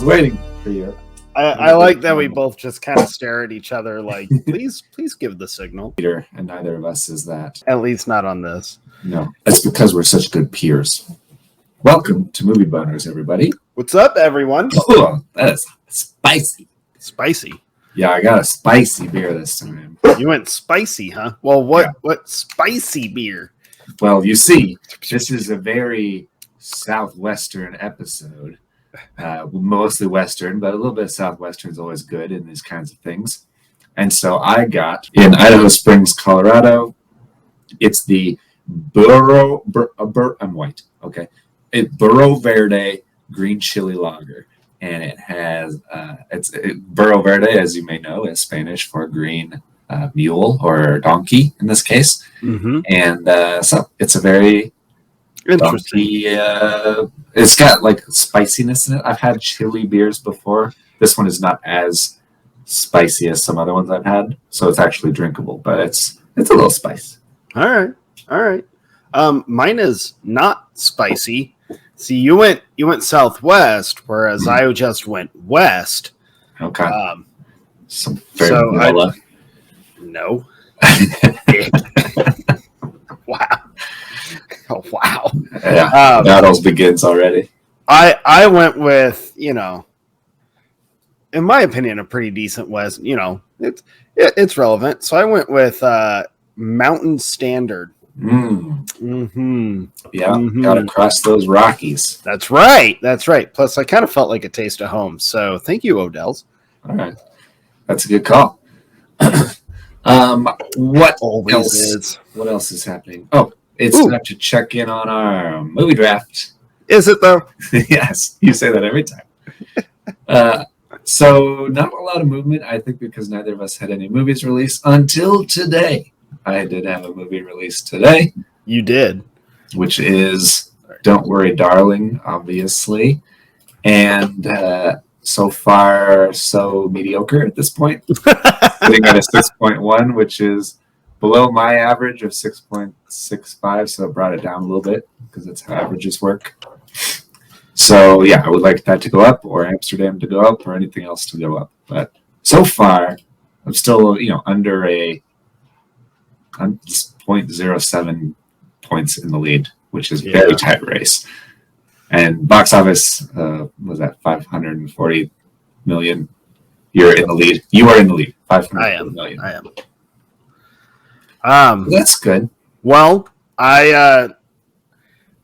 waiting for you. I like that we both just kind of stare at each other like, please give the signal. And neither of us is that. At least not on this. No, that's because we're such good peers. Welcome to Movie Boners, everybody. What's up, everyone? Oh, that is spicy. Spicy. Yeah, I got a spicy beer this time. You went spicy, huh? Well, what spicy beer? Well, you see, this is a very southwestern episode. Mostly Western, but a little bit of Southwestern is always good in these kinds of things. And so I got in Idaho Springs, Colorado. It's the Burro Verde Green Chili Lager, and it has Burro Verde, as you may know, is Spanish for green mule or donkey in this case. Mm-hmm. And so it's a very interesting. It's got like spiciness in it. I've had chili beers before. This one is not as spicy as some other ones I've had, so it's actually drinkable, but it's a little spice. All right. Mine is not spicy. See, you went southwest, whereas I just went west. Okay. Some very vanilla. No. Wow. Oh, wow. Yeah, battles begins already. I went with, in my opinion, a pretty decent West. It's relevant. So I went with Mountain Standard. Mm-hmm. Yeah, gotta cross those Rockies. That's right. Plus, I kind of felt like a taste of home. So thank you, Odell's. All right. That's a good call. What else is happening? Oh, it's time to check in on our movie draft. Is it, though? Yes, you say that every time. So not a lot of movement, I think, because neither of us had any movies released until today. I did have a movie released today. You did. Which is Don't Worry, Darling, obviously. And so far, so mediocre at this point. Sitting at a 6.1, which is below my average of 6.65, so it brought it down a little bit because that's how averages work. So, yeah, I would like that to go up, or Amsterdam to go up, or anything else to go up. But so far, I'm still, under I'm 0.07 points in the lead, which is very tight race. And box office was at 540 million. You're in the lead. You are in the lead. 540 million. I am. That's good. Well, I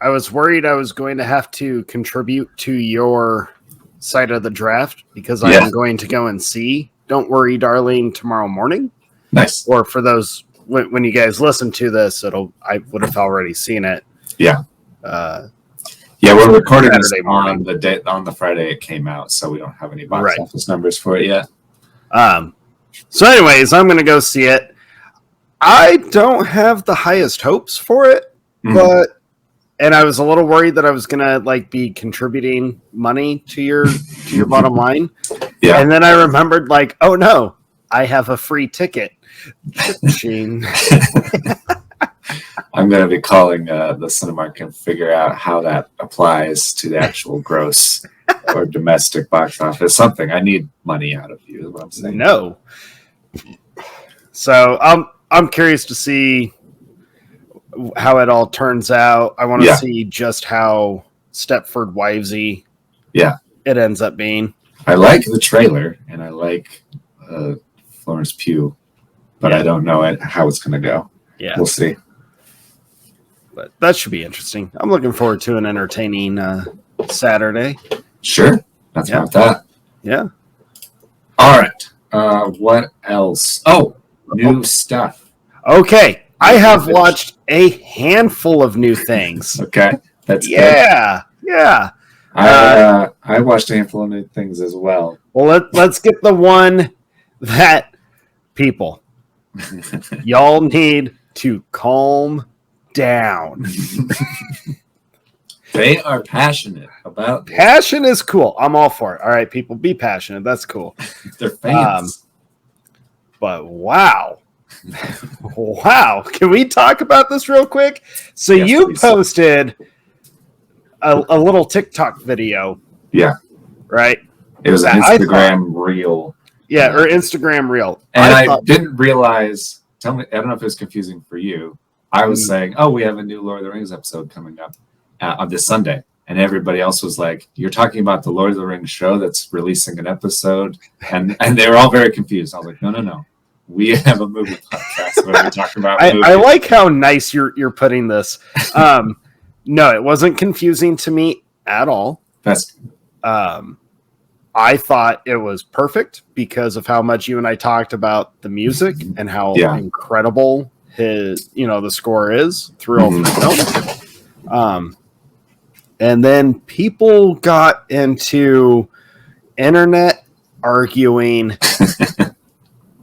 was worried I was going to have to contribute to your side of the draft because I'm going to go and see Don't Worry, Darling tomorrow morning. Nice. Or for those when you guys listen to this, I would have already seen it. Yeah. We're recording this on the Friday it came out, so we don't have any box office numbers for it yet. So anyways, I'm going to go see it. I don't have the highest hopes for it, and I was a little worried that I was going to be contributing money to your bottom line. Yeah. And then I remembered oh no, I have a free ticket. I'm going to be calling the Cinemark and figure out how that applies to the actual gross or domestic box office. Something. I need money out of you, is what I'm saying. No. So I'm curious to see how it all turns out. I want to see just how Stepford Wivesy it ends up being. I like the trailer, and I like Florence Pugh. But I don't know how it's going to go. Yeah. We'll see. But that should be interesting. I'm looking forward to an entertaining Saturday. Sure. That's about that. Yeah. All right. What else? Oh, new stuff. Okay. I have watched a handful of new things. Okay. That's good. Yeah. I watched a handful of new things as well. Well, let's get the one that people... Y'all need to calm down. They are passionate about this. Passion is cool. I'm all for it. All right, people, be passionate. That's cool. They're fans. But wow. Wow. Can we talk about this real quick? So you posted a little TikTok video. Yeah. Right? It was an Instagram reel. Yeah, or Instagram reel. And I didn't realize, tell me, I don't know if it was confusing for you. I was saying, oh, we have a new Lord of the Rings episode coming up on this Sunday. And everybody else was like, you're talking about the Lord of the Rings show that's releasing an episode. And they were all very confused. I was like, no. We have a movie podcast where we talk about movies. I like how nice you're putting this. No, it wasn't confusing to me at all. That's I thought it was perfect because of how much you and I talked about the music and how incredible the score is throughout the film. And then people got into internet arguing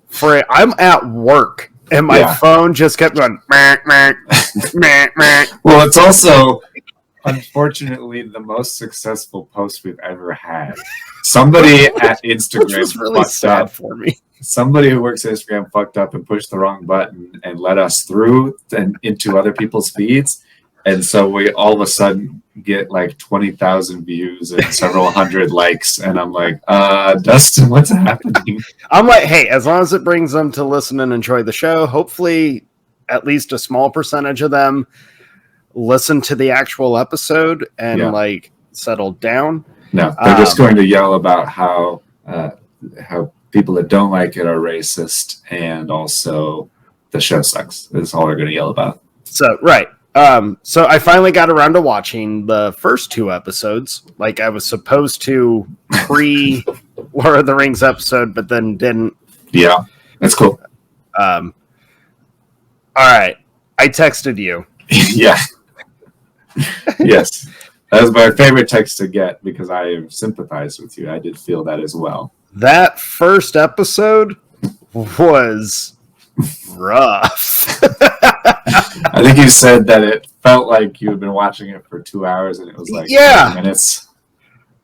for it. I'm at work and my phone just kept going. Meh, meh, meh, meh. Well, it's also unfortunately the most successful post we've ever had. Somebody at Instagram was really sad up for me. Somebody who works at Instagram fucked up and pushed the wrong button and let us through and into other people's feeds. And so we all of a sudden get like 20,000 views and several hundred likes. And I'm like, Dustin, what's happening? I'm like, hey, as long as it brings them to listen and enjoy the show, hopefully at least a small percentage of them listen to the actual episode and like settle down. No, they're just going to yell about how people that don't like it are racist and also the show sucks. That's all they're going to yell about. So, right. So I finally got around to watching the first 2 episodes. Like I was supposed to pre-Lord of the Rings episode, but then didn't. Yeah, that's cool. All right. I texted you. Yeah. Yes. That was my favorite text to get because I sympathized with you. I did feel that as well. That first episode was rough. I think you said that it felt like you had been watching it for 2 hours and it was like 20 minutes.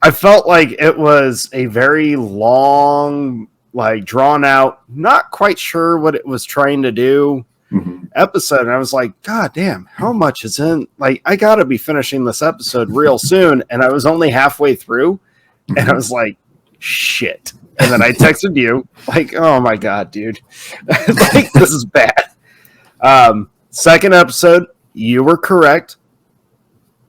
I felt like it was a very long, like drawn out, not quite sure what it was trying to do episode. And I was like, God damn, how much is in? Like, I got to be finishing this episode real soon. And I was only halfway through and I was like, shit. And then I texted you like, oh my God, dude, like this is bad. Second episode, you were correct,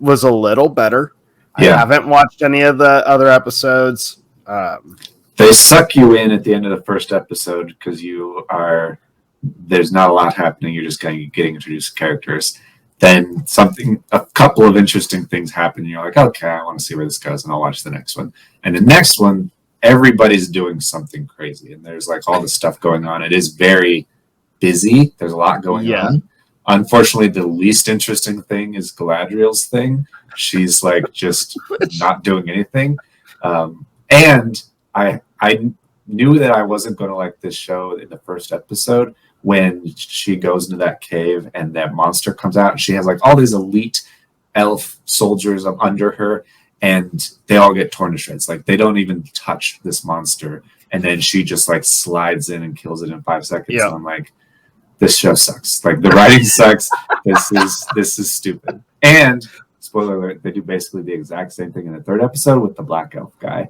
was a little better. Yeah. I haven't watched any of the other episodes. They suck you in at the end of the first episode because there's not a lot happening. You're just getting introduced to characters. Then a couple of interesting things happen. And you're like, okay, I want to see where this goes, and I'll watch the next one. And the next one, everybody's doing something crazy, and there's like all this stuff going on. It is very busy. There's a lot going on. Unfortunately, the least interesting thing is Galadriel's thing. She's like just not doing anything. And I knew that I wasn't going to like this show in the first episode when she goes into that cave and that monster comes out. And she has like all these elite elf soldiers under her, and they all get torn to shreds. Like they don't even touch this monster. And then she just like slides in and kills it in 5 seconds. Yeah. And I'm like, this show sucks. Like the writing sucks. This is stupid. And spoiler alert, they do basically the exact same thing in the third episode with the black elf guy.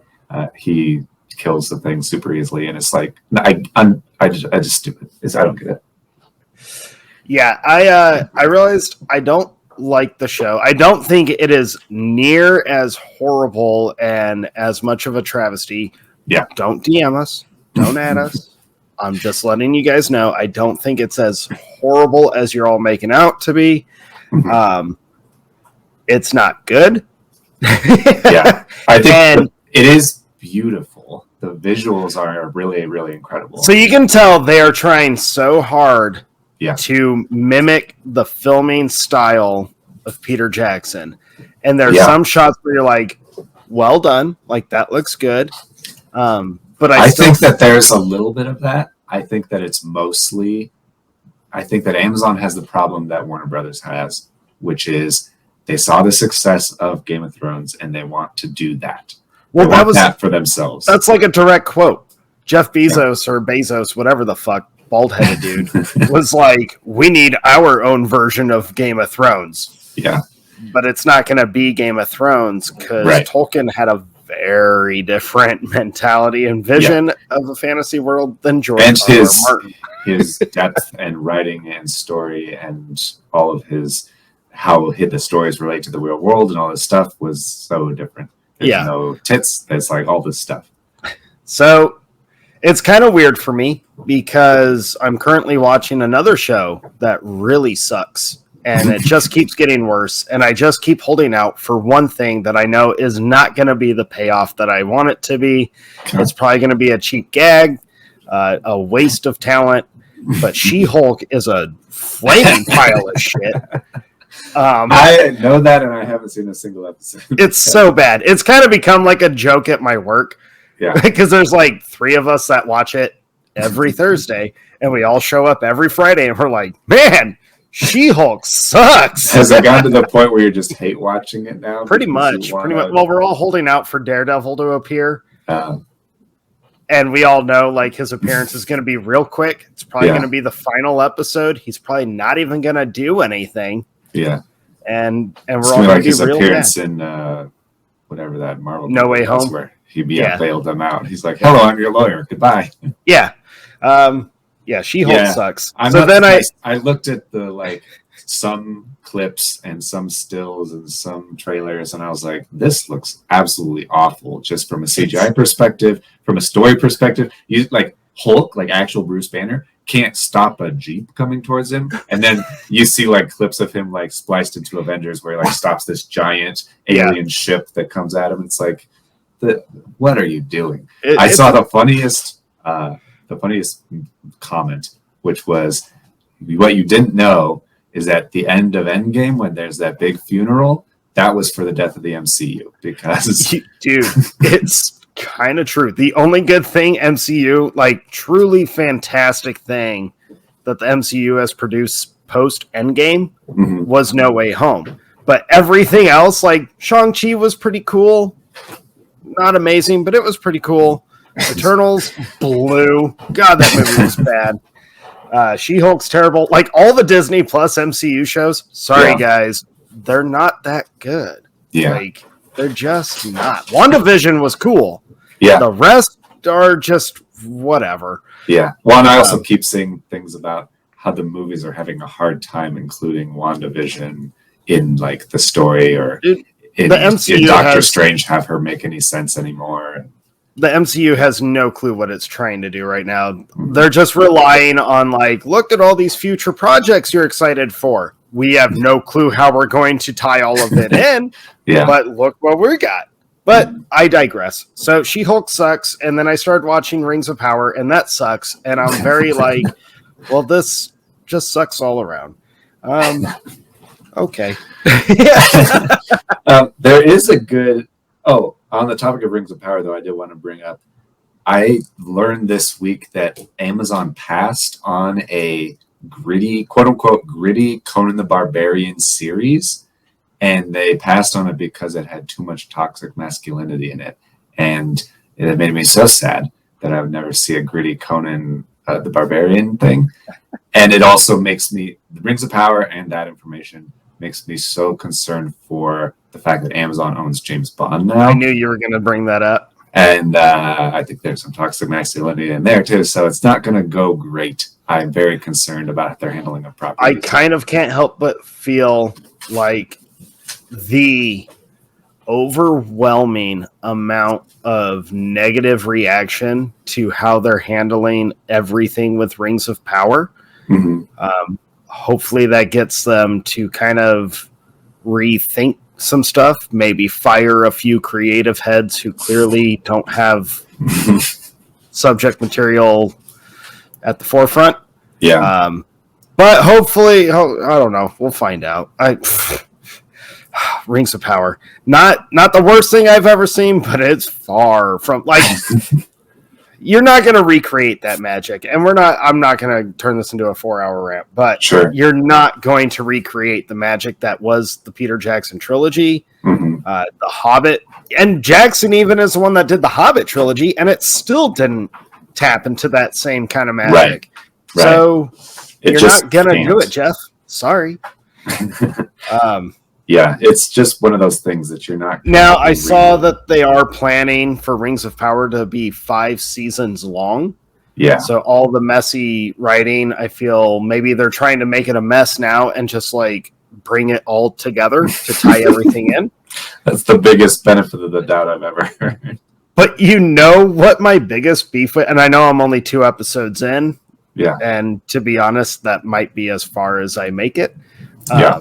He kills the thing super easily, and it's like I just stupid. I don't get it. Yeah, I realized I don't like the show. I don't think it is near as horrible and as much of a travesty. Yeah. Don't DM us. Don't add us. I'm just letting you guys know. I don't think it's as horrible as you're all making out to be. It's not good. Yeah, I think it is beautiful. The visuals are really, really incredible. So you can tell they are trying so hard to mimic the filming style of Peter Jackson. And there's some shots where you're like, well done. Like, that looks good. But I think that there's a little bit of that. I think that it's mostly... I think that Amazon has the problem that Warner Brothers has, which is they saw the success of Game of Thrones and they want to do that. Well, that was that for themselves. That's like a direct quote. Jeff Bezos or Bezos, whatever the fuck, bald-headed dude, was like, we need our own version of Game of Thrones. Yeah. But it's not going to be Game of Thrones because Tolkien had a very different mentality and vision of a fantasy world than George and R. R. Martin. his depth and writing and story and all of his how the stories relate to the real world and all this stuff was so different. There's no tits. There's like all this stuff. So it's kind of weird for me because I'm currently watching another show that really sucks and it just keeps getting worse. And I just keep holding out for one thing that I know is not going to be the payoff that I want it to be. Okay. It's probably going to be a cheap gag, a waste of talent, but She-Hulk is a flaming pile of shit. I know that, and I haven't seen a single episode. It's so bad. It's kind of become like a joke at my work. Yeah. Because there's like 3 of us that watch it every Thursday, and we all show up every Friday, and we're like, man, She-Hulk sucks. Has it gotten to the point where you just hate watching it now? Pretty much. Well, we're all holding out for Daredevil to appear. And we all know like his appearance is going to be real quick. It's probably going to be the final episode. He's probably not even going to do anything. Yeah. And we're all going to be his real appearance mad. In whatever that Marvel No Way Home, where he bailed them out. He's like, "Hello, I'm your lawyer. Goodbye." Yeah. She-Hulk sucks. I looked at the like some clips and some stills and some trailers, and I was like, "This looks absolutely awful." Just from a CGI perspective, from a story perspective, you like Hulk, like actual Bruce Banner, can't stop a Jeep coming towards him, and then you see like clips of him like spliced into Avengers where he like stops this giant alien ship that comes at him. It's like, what are you doing? I saw the funniest comment, which was, what you didn't know is at the end of Endgame when there's that big funeral, that was for the death of the MCU, because dude, it's kind of true. The only good thing MCU, like truly fantastic thing that the MCU has produced post Endgame was No Way Home. But everything else, like Shang-Chi was pretty cool. Not amazing, but it was pretty cool. Eternals blew. God, that movie was bad. She-Hulk's terrible. Like all the Disney Plus MCU shows, sorry guys, they're not that good. Yeah. Like they're just not. WandaVision was cool. Yeah. The rest are just whatever. Yeah. Well, and I also keep seeing things about how the movies are having a hard time including WandaVision in like the story, or in Doctor Strange have her make any sense anymore. The MCU has no clue what it's trying to do right now. They're just relying on like, look at all these future projects you're excited for. We have no clue how we're going to tie all of it in, but look what we got. But I digress. So She-Hulk sucks, and then I started watching Rings of Power, and that sucks. And I'm very like, well, this just sucks all around. Okay. There is a good... Oh, on the topic of Rings of Power, though, I did want to bring up, I learned this week that Amazon passed on a gritty, quote-unquote, gritty Conan the Barbarian series, and they passed on it because it had too much toxic masculinity in it. And it made me so sad that I would never see a gritty Conan the Barbarian thing. And it also makes me, the Rings of Power and that information makes me so concerned for the fact that Amazon owns James Bond now. I knew you were going to bring that up. And I think there's some toxic masculinity in there too. So it's not going to go great. I'm very concerned about their handling of property. I kind of can't help but feel like the overwhelming amount of negative reaction to how they're handling everything with Rings of Power. Hopefully that gets them to kind of rethink some stuff, maybe fire a few creative heads who clearly don't have subject material at the forefront. Yeah. But hopefully, I don't know. We'll find out. Rings of Power. Not the worst thing I've ever seen, but it's far from like you're not going to recreate that magic, and I'm not going to turn this into a 4-hour rant, but you're not going to recreate the magic that was the Peter Jackson trilogy, The Hobbit, and Jackson even is the one that did the Hobbit trilogy, and it still didn't tap into that same kind of magic. Right. So you're not going to do it, Jeff. Sorry. Yeah, it's just one of those things that you're not. Now, I saw that they are planning for Rings of Power to be 5 seasons long. Yeah. So all the messy writing, I feel maybe they're trying to make it a mess now and just like bring it all together to tie everything in. That's the biggest benefit of the doubt I've ever heard. But you know what my biggest beef with, and I know I'm only 2 episodes in. Yeah. And to be honest, that might be as far as I make it. Yeah.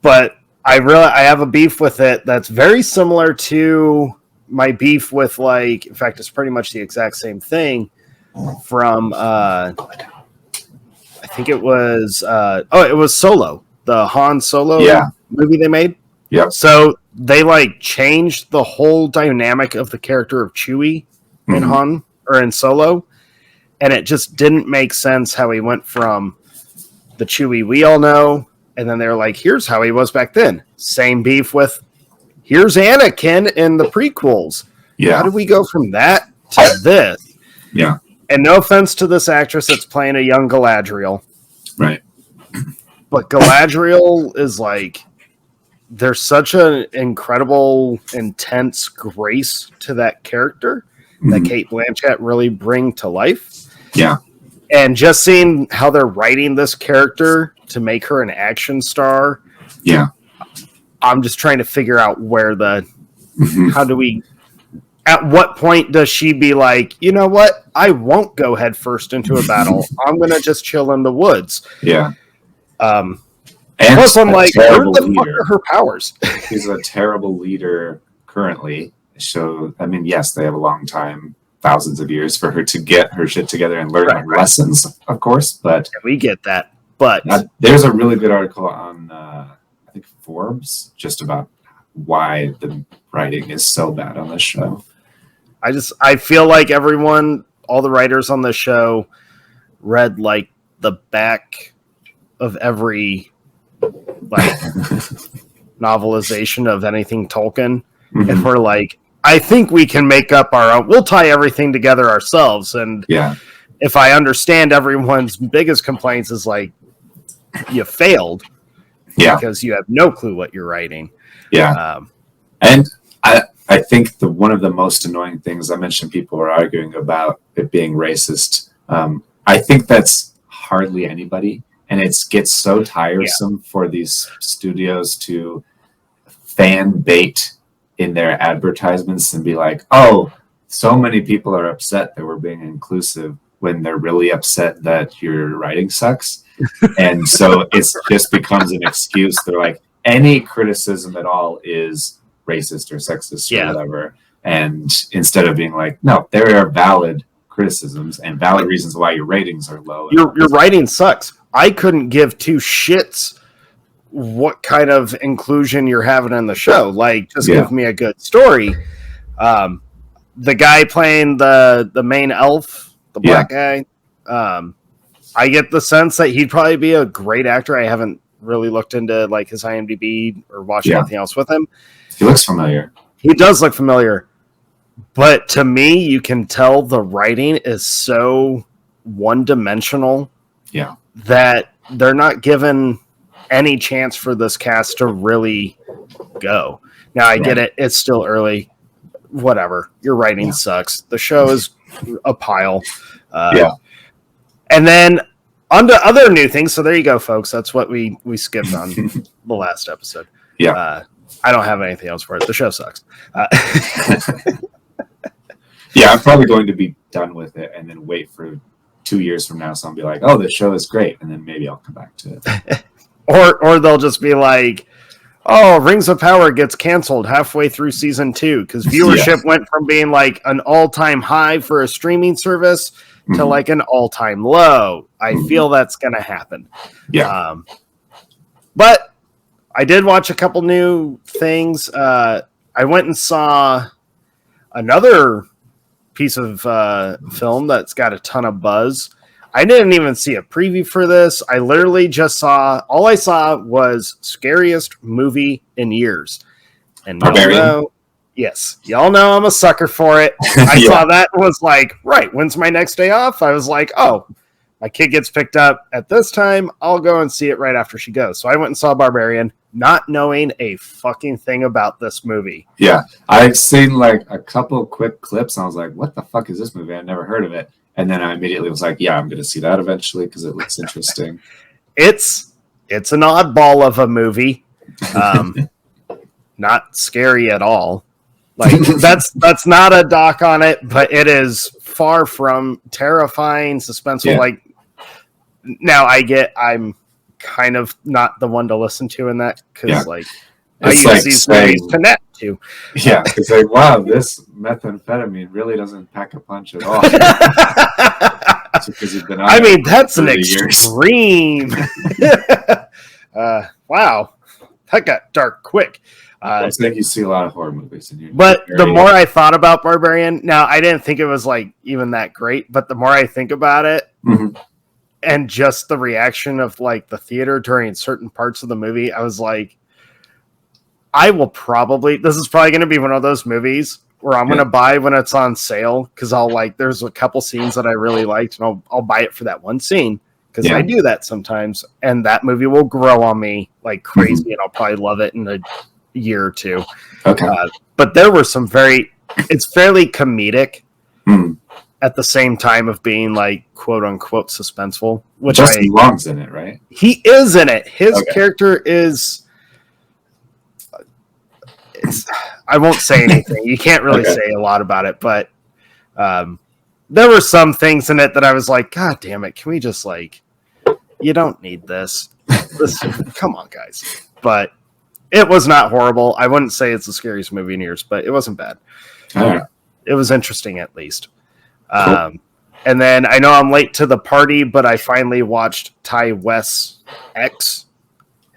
But I have a beef with it that's very similar to my beef with, like, in fact, it's pretty much the exact same thing from, I think it was, it was Solo, the Han Solo movie they made. Yeah. So they like changed the whole dynamic of the character of Chewie in Han or in Solo. And it just didn't make sense how he went from the Chewie we all know. And then they're like, here's how he was back then. Same beef with, here's Anakin in the prequels. Yeah. How do we go from that to this? Yeah. And no offense to this actress that's playing a young Galadriel. Right. But Galadriel is like, there's such an incredible, intense grace to that character that Cate Blanchett really bring to life. Yeah. And just seeing how they're writing this character to make her an action star. Yeah. I'm just trying to figure out where at what point does she be like, you know what? I won't go head first into a battle. I'm going to just chill in the woods. Yeah. And plus, I'm like, where the fuck are her powers? She's a terrible leader currently. So, I mean, yes, they have a long time, thousands of years for her to get her shit together and learn her lessons, of course. But we get that. But there's a really good article on, I think, Forbes, just about why the writing is so bad on this show. I feel like all the writers on the show read like the back of every like novelization of anything Tolkien, and we're like, I think we can make up our own. We'll tie everything together ourselves. And if I understand everyone's biggest complaints is like, you failed because you have no clue what you're writing. Yeah. And I think one of the most annoying things I mentioned, people were arguing about it being racist. I think that's hardly anybody. And it gets so tiresome for these studios to fan bait in their advertisements and be like, oh, so many people are upset that we're being inclusive, when they're really upset that your writing sucks. And so it just becomes an excuse. They're like, any criticism at all is racist or sexist or whatever. And instead of being like, no, there are valid criticisms and valid reasons why your ratings are low. Your writing sucks. I couldn't give 2 shits what kind of inclusion you're having in the show. Like, just give me a good story. The guy playing the main elf, the black guy, I get the sense that he'd probably be a great actor. I haven't really looked into like his IMDb or watched anything else with him. He looks familiar. He does look familiar. But to me, you can tell the writing is so one-dimensional that they're not given any chance for this cast to really go. Now, I get it. It's still early. Whatever. Your writing sucks. The show is a pile. And then on to other new things. So there you go, folks. That's what we skipped on the last episode. I don't have anything else for it. The show sucks. I'm probably going to be done with it and then wait for 2 years from now. So I'll be like, oh, this show is great. And then maybe I'll come back to it. Or they'll just be like, oh, Rings of Power gets canceled halfway through season 2 because viewership went from being like an all-time high for a streaming service to like an all-time low. I feel that's going to happen. But I did watch a couple new things. I went and saw another piece of film that's got a ton of buzz. I didn't even see a preview for this. I literally just all I saw was scariest movie in years. And y'all know I'm a sucker for it. I saw that and was like, right, when's my next day off? I was like, oh, my kid gets picked up at this time, I'll go and see it right after she goes. So I went and saw Barbarian, not knowing a fucking thing about this movie. Yeah, I've seen like a couple quick clips, and I was like, "What the fuck is this movie? I've never heard of it." And then I immediately was like, "Yeah, I'm going to see that eventually because it looks interesting." It's an oddball of a movie, not scary at all. Like that's not a doc on it, but it is far from terrifying, suspenseful. Yeah. Like now, I'm kind of not the one to listen to in that because like I It's use like these saying, movies to net to. yeah, it's like, wow, this methamphetamine really doesn't pack a punch at all. Because you've been on I mean, that's an 30 years. extreme. Wow, that got dark quick. I think you see a lot of horror movies in your But area. the more I thought about Barbarian, now I didn't think it was like even that great, but the more I think about it, Mhm. and just the reaction of like the theater during certain parts of the movie, I was like, this is probably going to be one of those movies where I'm going to buy when it's on sale because there's a couple scenes that I really liked and I'll buy it for that one scene because I do that sometimes, and that movie will grow on me like crazy, and I'll probably love it in a year or two. Okay. But there were some it's fairly comedic Mm. at the same time of being like quote unquote suspenseful, which Justin Long's in it, right? he is in it. His Okay. character is. I won't say anything. You can't really say a lot about it, but there were some things in it that I was like, God damn it! Can we just you don't need this. Come on, guys. But it was not horrible. I wouldn't say it's the scariest movie in years, but it wasn't bad. All right. It was interesting at least. Cool. And then I know I'm late to the party, but I finally watched Ty West's X.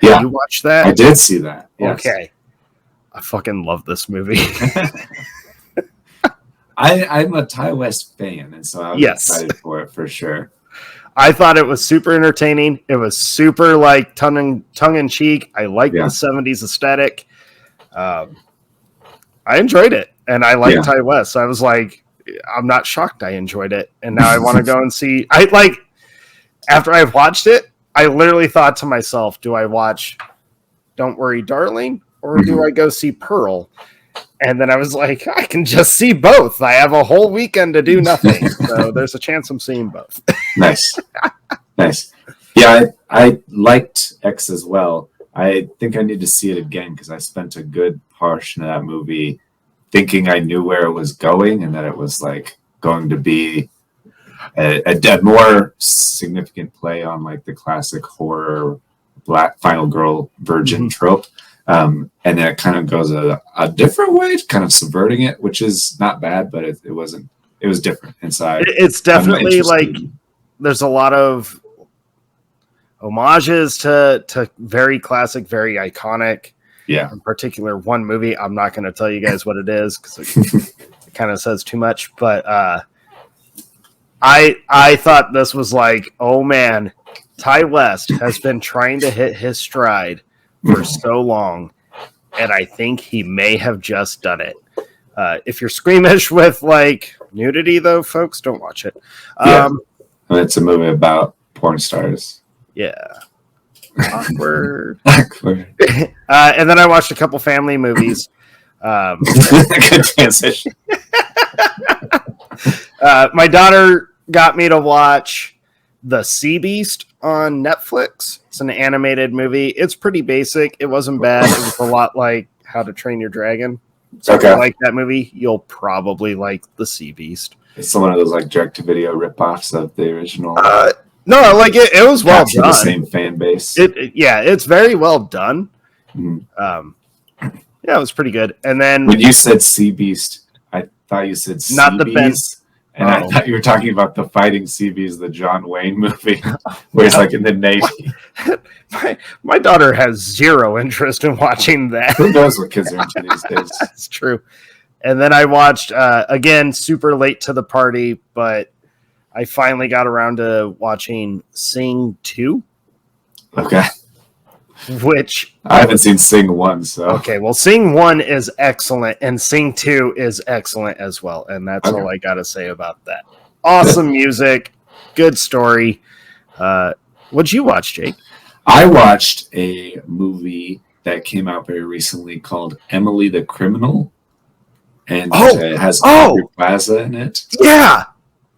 Yeah. Have you watched that? I did see that. Yes. Okay. I fucking love this movie. I'm a Ty West fan, and so I was excited for it for sure. I thought it was super entertaining. It was super tongue in cheek. I like the 70s aesthetic. I enjoyed it, and I like Ty West. So I was like, I'm not shocked I enjoyed it, and now I want to go and see. After I've watched it, I literally thought to myself, do I watch Don't Worry, Darling, or do I go see Pearl? And then I was like, I can just see both. I have a whole weekend to do nothing. So there's a chance I'm seeing both. Nice. Yeah, I liked X as well. I think I need to see it again because I spent a good portion of that movie thinking I knew where it was going and that it was going to be a more significant play on the classic horror black final girl virgin trope. And then it kind of goes a different way, kind of subverting it, which is not bad, but it was different inside. It's definitely there's a lot of homages to very classic, very iconic. Yeah. In particular, one movie. I'm not going to tell you guys what it is because it kind of says too much. But I thought this was oh man, Ty West has been trying to hit his stride for so long, and I think he may have just done it. If you're squeamish with nudity, though, folks, don't watch it. It's a movie about porn stars. Yeah. Awkward. And then I watched a couple family movies. Good transition. My daughter got me to watch The Sea Beast on Netflix. It's an animated movie. It's pretty basic. It wasn't bad. It was a lot like How to Train Your Dragon. So if you like that movie, you'll probably like The Sea Beast. It's one of those direct-to-video rip-offs of the original. No, it was well done. The same fan base. It's very well done. Mm-hmm. Yeah, it was pretty good. And then when you said Sea Beast, I thought you said Sea not the Beast. And I thought you were talking about the Fighting Sea Beast, the John Wayne movie, where he's in the Navy. My daughter has zero interest in watching that. Who knows what kids are into these days? That's true. And then I watched, again, super late to the party, but I finally got around to watching Sing 2. Okay. Which I haven't seen Sing 1, so. Okay, well, Sing 1 is excellent, and Sing 2 is excellent as well. And that's all I got to say about that. Awesome music, Good story. What'd you watch, Jake? I watched a movie that came out very recently called Emily the Criminal, and it has Aubrey Plaza in it. Yeah,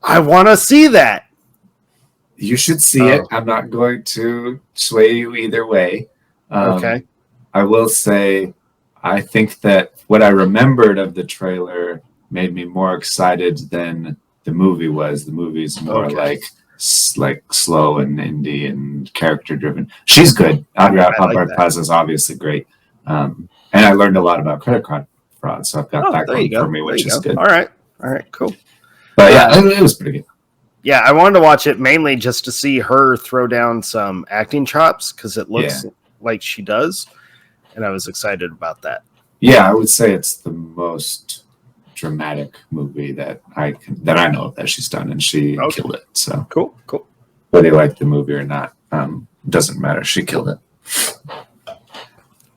I want to see that. You should see it. I'm not going to sway you either way. Okay. I will say, I think that what I remembered of the trailer made me more excited than the movie was. The movie's more like slow and indie and character driven. She's good. Aubrey Plaza is obviously great. And I learned a lot about credit card fraud, so I've got that going for me, which is good. All right, cool. But yeah, it was pretty good. Yeah, I wanted to watch it mainly just to see her throw down some acting chops because it looks like she does, and I was excited about that. Yeah, I would say it's the most dramatic movie that I know of that she's done, and she killed it. So cool. Whether you like the movie or not, doesn't matter. She killed it.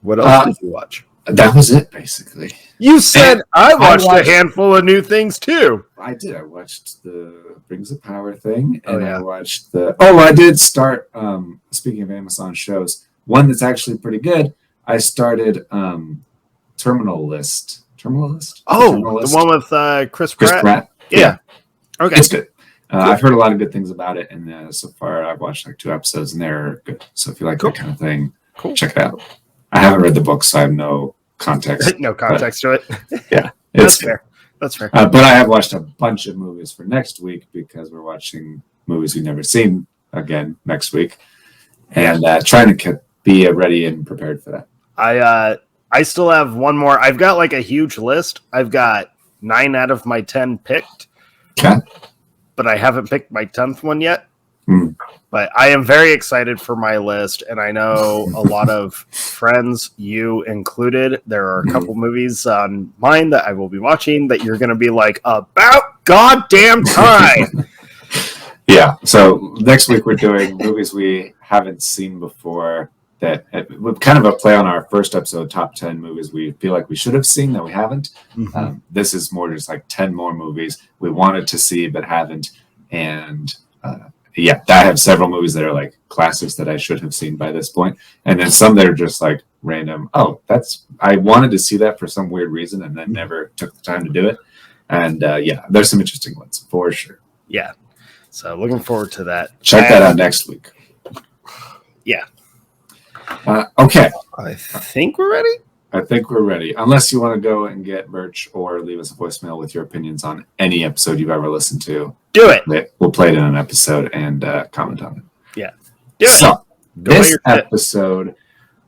What else did you watch? That was it, basically. You said I watched a handful of new things too. I did. I watched the Rings of Power thing, and I watched I did start. Speaking of Amazon shows, one that's actually pretty good. I started Terminal List. The one with Chris Pratt. Yeah. Okay. It's good. I've heard a lot of good things about it, and so far I've watched like 2 episodes, and they're good. So if you like that kind of thing, check it out. I haven't read the book, so I have no context. No context to it. Yeah, that's fair. That's fair. But I have watched a bunch of movies for next week because we're watching movies we've never seen again next week, and trying to be ready and prepared for that. I still have one more. I've got like a huge list. I've got 9 out of my 10 picked. Okay. But I haven't picked my 10th one yet. But I am very excited for my list, and I know a lot of friends, you included. There are a couple movies on mine that I will be watching that you're going to be like, about goddamn time. Yeah. So next week we're doing movies we haven't seen before. That kind of a play on our first episode, top 10 movies we feel like we should have seen that we haven't. This is more just like 10 more movies we wanted to see but haven't. And I have several movies that are like classics that I should have seen by this point. And then some that are just like random. I wanted to see that for some weird reason and then never took the time to do it. And there's some interesting ones for sure. Yeah. So looking forward to that. Check that out next week. Yeah. Okay. I think we're ready. Unless you want to go and get merch or leave us a voicemail with your opinions on any episode you've ever listened to. Do it. We'll play it in an episode and comment on it. Yeah. So this episode,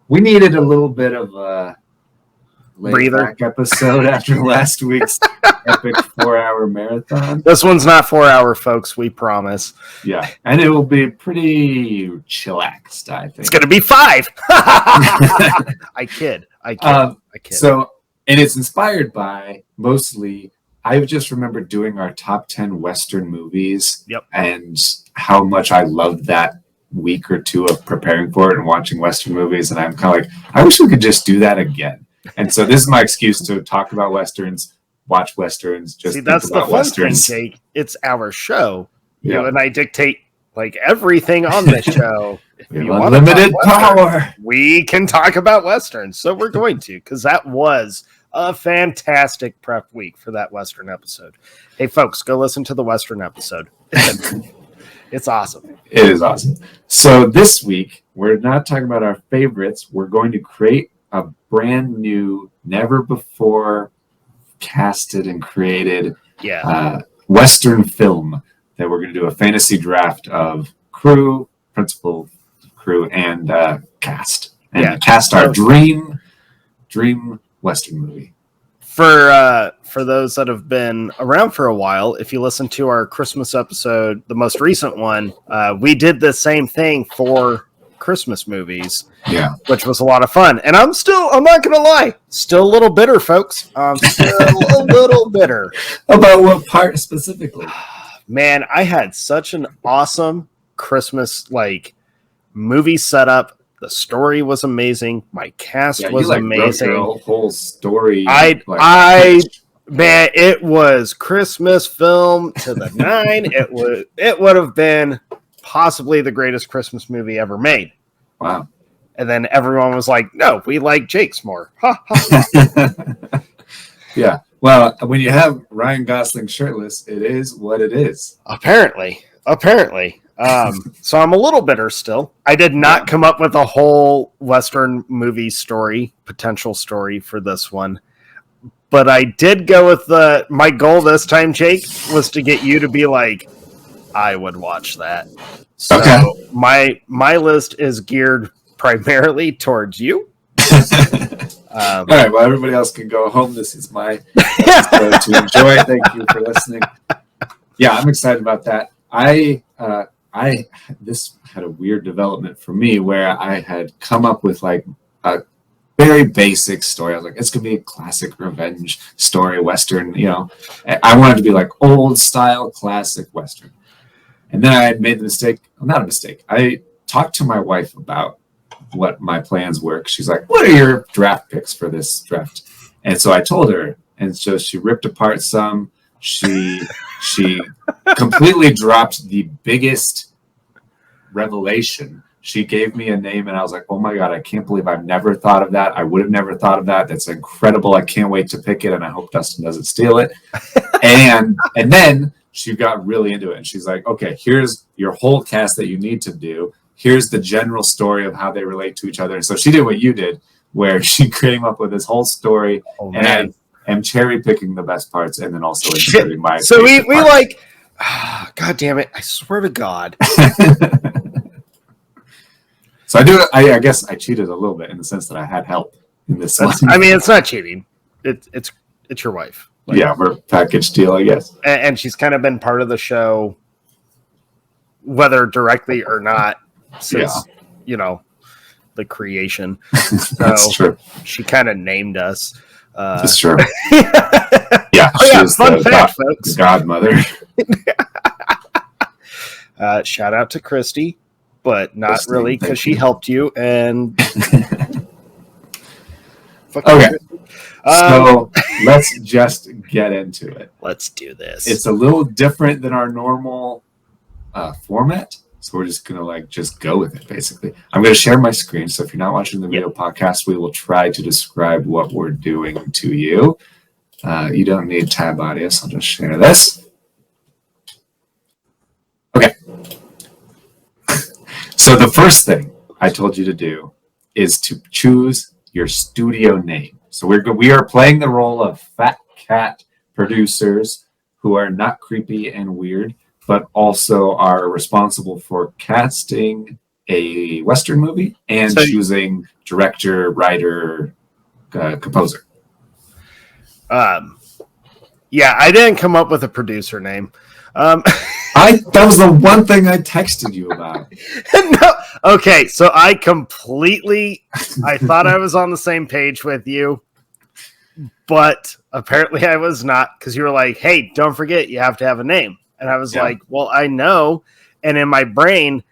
we needed a little bit of a breather episode after last week's epic 4-hour marathon. This one's not 4 hour, folks. We promise. Yeah, and it will be pretty chillaxed. I think it's going to be 5. I kid. So, and it's inspired by mostly. I just remember doing our top 10 Western movies, and how much I loved that week or two of preparing for it and watching Western movies. And I'm kind of like, I wish we could just do that again. And so this is my excuse to talk about Westerns, watch Westerns, just think that's about the fun Westerns. Thing, Jake. It's our show. You and I dictate like everything on this show. If you want unlimited power, we can talk about Westerns. So we're going to, because that was a fantastic prep week for that Western episode. Hey, folks, go listen to the Western episode. It's awesome. It is awesome. So this week, we're not talking about our favorites. We're going to create a brand new, never before casted and created Western film that we're going to do a fantasy draft of crew, principal crew, and cast. And cast our dream Western movie. For those that have been around for a while, if you listen to our Christmas episode, the most recent one, we did the same thing for Christmas movies, which was a lot of fun. And I'm not gonna lie, still a little bitter, folks. I'm still a little bitter. About what part specifically? Man, I had such an awesome Christmas movie setup. The story was amazing. My cast was amazing. Wrote your whole story. Man, it was Christmas film to the nine. It would have been possibly the greatest Christmas movie ever made. Wow. And then everyone was like, "No, we like Jake's more." Ha, ha, ha. Yeah. Well, when you have Ryan Gosling shirtless, it is what it is. Apparently. So I'm a little bitter still. I did not come up with a whole Western movie story, potential story for this one. But I did go with my goal this time, Jake, was to get you to be like, I would watch that. So my list is geared primarily towards you. All right. Well, everybody else can go home. This is my episode to enjoy. Thank you for listening. Yeah, I'm excited about that. This had a weird development for me where I had come up with like a very basic story. I was like, it's gonna be a classic revenge story, Western. I wanted to be like old style classic Western. And then I had made the mistake. Well, not a mistake. I talked to my wife about what my plans were. She's like, what are your draft picks for this draft? And so I told her, and so she ripped apart some. She completely dropped the biggest revelation. She gave me a name, and I was like, oh my God, I can't believe I've never thought of that. I would have never thought of that. That's incredible. I can't wait to pick it, and I hope Dustin doesn't steal it. And then she got really into it, and she's like, okay, here's your whole cast that you need to do. Here's the general story of how they relate to each other. And so she did what you did, where she came up with this whole story, and I am cherry picking the best parts, and then also inserting my. So we like, God damn it! I swear to God. So I do. I guess I cheated a little bit in the sense that I had help in this. I mean, it's not cheating. It's your wife. Like, yeah, we're a package deal, I guess. And she's kind of been part of the show, whether directly or not, since the creation. That's true. She kind of named us. That's true. Yeah, she's fun fact, folks. The godmother. Shout out to Christy, but not really because she helped you. And okay, so let's just get into it. Let's do this. It's a little different than our normal format. So we're just gonna just go with it. Basically, I'm gonna share my screen. So if you're not watching the video podcast, we will try to describe what we're doing to you. You don't need tab audio, so I'll just share this. Okay. So the first thing I told you to do is to choose your studio name. So we are playing the role of fat cat producers who are not creepy and weird, but also are responsible for casting a Western movie and choosing director, writer, composer. Yeah, I didn't come up with a producer name. That was the one thing I texted you about. No. Okay, so I thought I was on the same page with you, but apparently I was not, because you were like, hey, don't forget, you have to have a name. And I was like, well, I know. And in my brain,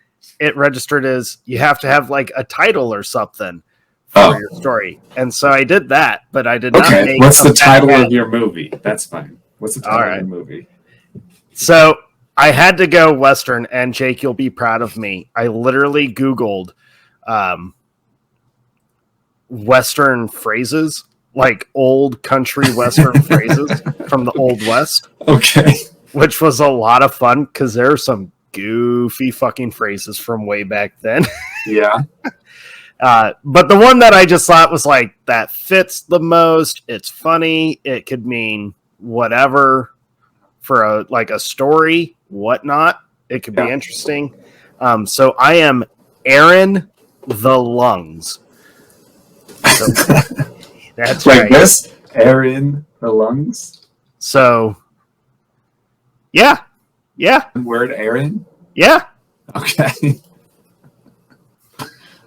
it registered as you have to have like a title or something for your story. And so I did that, but I did not make what's the title of your movie? That's fine. What's the title of your movie? So I had to go Western, and Jake, you'll be proud of me. I literally Googled Western phrases, like old country Western phrases from the Old West. Okay. Which was a lot of fun because there are some goofy fucking phrases from way back then. Yeah. But the one that I just thought was like, that fits the most. It's funny. It could mean whatever for a story, whatnot. It could be interesting. So I am Aaron the Lungs. So, that's like right. This, Aaron the Lungs. So, yeah. Word Aaron. Yeah. Okay.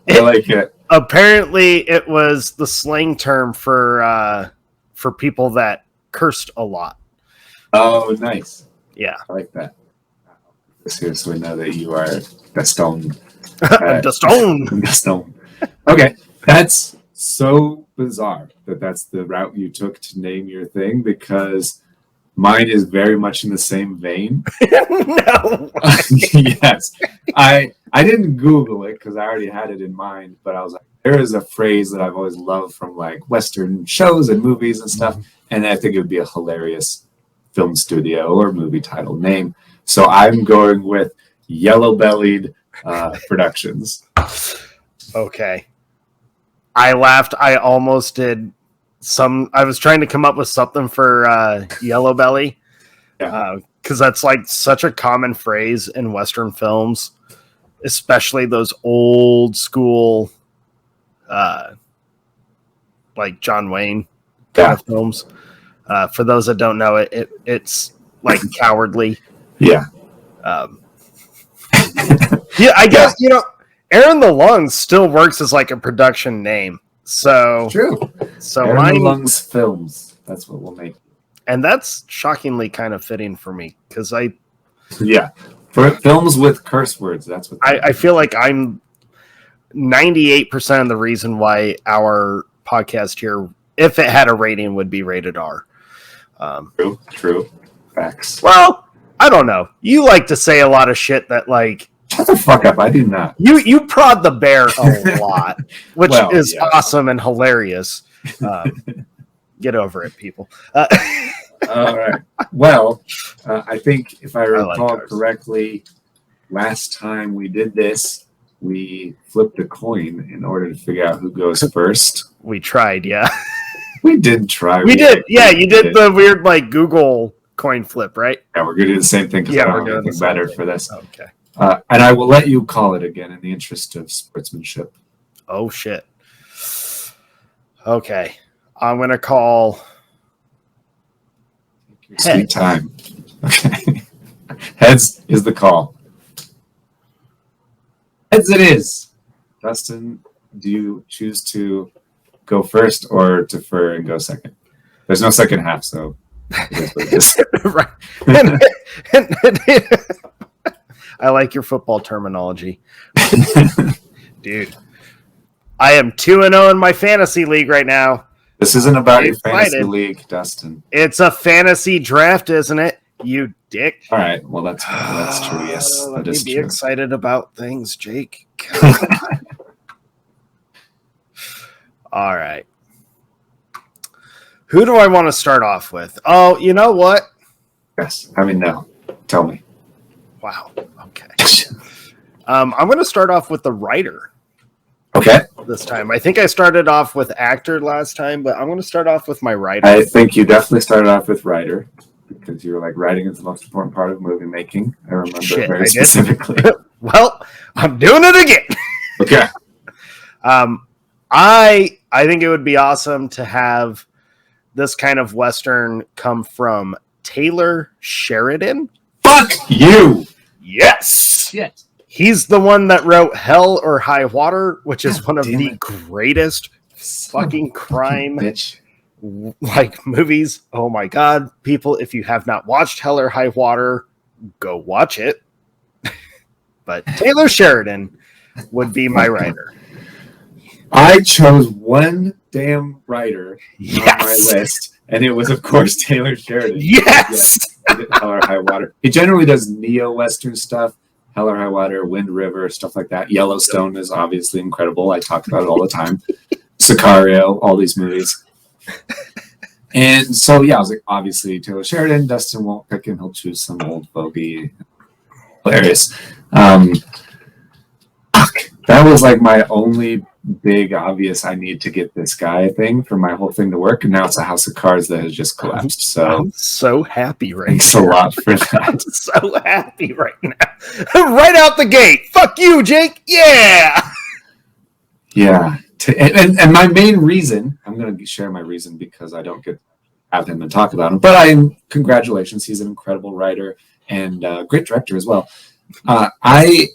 I like it. Apparently, it was the slang term for people that cursed a lot. Oh, nice. Yeah, I like that. So we know that you are Dustin. Dustin. Okay, that's so bizarre that that's the route you took to name your thing, because mine is very much in the same vein. No. Yes. I didn't Google it because I already had it in mind, but I was like, there is a phrase that I've always loved from like Western shows and movies and stuff, and I think it would be a hilarious film studio or movie title name. So I'm going with Yellow Bellied Productions. Okay. I laughed. I almost did I was trying to come up with something for Yellow Belly. Yeah. Because that's like such a common phrase in Western films, especially those old school, like John Wayne kind of films. For those that don't know it, it's like cowardly. Yeah. Yeah, I guess, Aaron the Lungs still works as like a production name. So true. So Aaron the Lungs Films. That's what we'll make. And that's shockingly kind of fitting for me because for films with curse words. That's what I feel like I'm 98% of the reason why our podcast here, if it had a rating, would be rated R. True. Facts. Well, I don't know. You like to say a lot of shit that like. Shut the fuck up! I do not. You prod the bear a lot, which is awesome and hilarious. Get over it, people. All right. Well, I think if I recall correctly, last time we did this, we flipped a coin in order to figure out who goes first. We tried, yeah. We did try. We did. Yeah, you did the weird like Google coin flip, right? Yeah, we're going to do the same thing because I don't have anything better for this. Okay. And I will let you call it again in the interest of sportsmanship. Oh, shit. Okay. I'm going to call... Sweet time. Okay. Heads is the call. Heads it is. Dustin, do you choose to go first or defer and go second? There's no second half, so it is what it is. Right. I like your football terminology. Dude. I am 2-0 in my fantasy league right now. This isn't about your fantasy league, Dustin. It's a fantasy draft, isn't it? You dick. All right. Well, that's true. Yes, let that is me be true. excited about things, Jake. All right. Who do I want to start off with? Oh, you know what? Yes. I mean, no. Tell me. Wow. Okay. I'm going to start off with the writer. Okay. This time. I think I started off with actor last time, but I'm going to start off with my writer. I think you definitely started off with writer because you were like, writing is the most important part of movie making. I remember very specifically. Well, I'm doing it again. Okay. I think it would be awesome to have this kind of Western come from Taylor Sheridan. Fuck you! Yes! Shit. He's the one that wrote Hell or High Water, which is one of the greatest fucking crime like movies. Oh my god, people, if you have not watched Hell or High Water, go watch it. But Taylor Sheridan would be my writer. I chose one damn writer on my list, and it was, of course, Taylor Sheridan. Yes! Hell or High Water. He generally does neo-Western stuff. Hell or High Water, Wind River, stuff like that. Yellowstone is obviously incredible. I talk about it all the time. Sicario, all these movies. And so, yeah, I was like, obviously, Taylor Sheridan. Dustin won't pick him. He'll choose some old bogey. Hilarious. That was like my only big obvious I need to get this guy thing for my whole thing to work, and now it's a house of cards that has just collapsed. So I'm so happy right thanks a lot for that. I'm so happy right now. Right out the gate. Fuck you, Jake. Yeah. Yeah. And my main reason, I'm going to share my reason because I don't get to have him and talk about him, but congratulations. He's an incredible writer and great director as well. I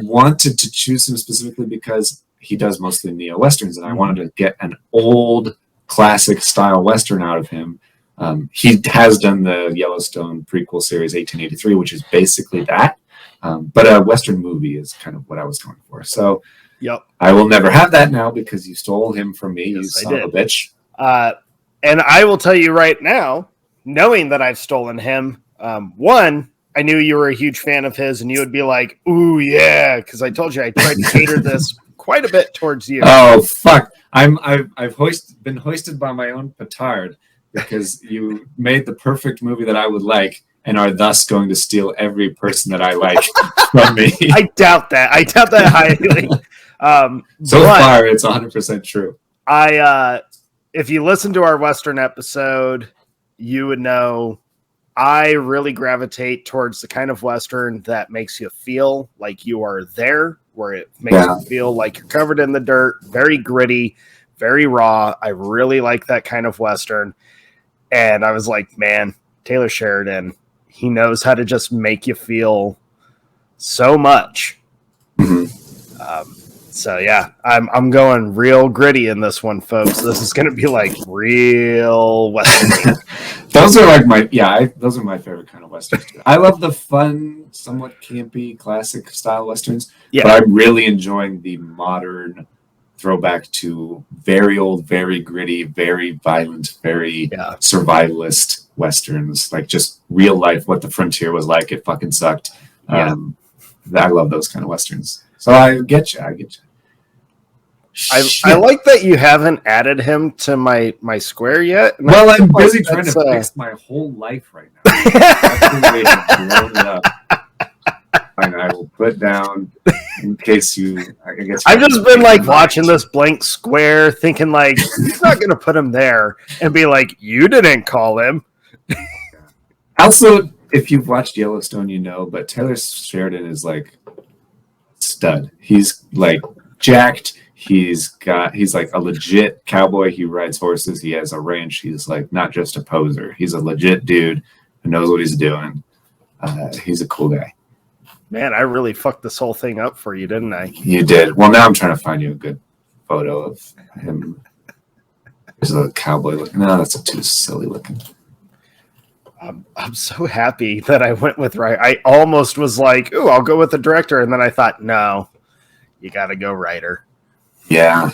wanted to choose him specifically because he does mostly neo-Westerns, and I wanted to get an old classic style Western out of him. He has done the Yellowstone prequel series 1883, which is basically that. But a Western movie is kind of what I was going for. So Yep. I will never have that now because you stole him from me, you Yes, I son of a bitch. And I will tell you right now, knowing that I've stolen him, one, I knew you were a huge fan of his, and you would be like, "Ooh, yeah," because I told you I tried to cater this quite a bit towards you. Oh fuck! I've been hoisted by my own petard because you made the perfect movie that I would like, and are thus going to steal every person that I like from me. I doubt that. I doubt that highly. So far, it's 100% true. If you listen to our Western episode, you would know I really gravitate towards the kind of Western that makes you feel like you are there, where it makes you feel like you're covered in the dirt, very gritty, very raw. I really like that kind of Western. And I was like, man, Taylor Sheridan, he knows how to just make you feel so much. So yeah, I'm going real gritty in this one, folks. This is going to be like real Western. Those are like those are my favorite kind of Westerns too. I love the fun, somewhat campy, classic style Westerns, but I'm really enjoying the modern throwback to very old, very gritty, very violent, very survivalist Westerns, like just real life, what the frontier was like. It fucking sucked. I love those kind of Westerns. So I get you. I like that you haven't added him to my square yet. Well, I'm busy trying to fix my whole life right now. Blown it up. And I will put down in case I've just been like watching this blank square, thinking like he's not going to put him there, and be like, you didn't call him. Also, if you've watched Yellowstone, you know, but Taylor Sheridan is like stud. He's like jacked. He's like a legit cowboy. He rides horses. He has a ranch. He's like not just a poser. He's a legit dude who knows what he's doing. He's a cool guy. Man, I really fucked this whole thing up for you, didn't I? You did. Well, now I'm trying to find you a good photo of him. There's a cowboy looking. No, that's too silly looking. I'm so happy that I went with writer. I almost was like, "Ooh, I'll go with the director," and then I thought, "No, you got to go writer." Yeah.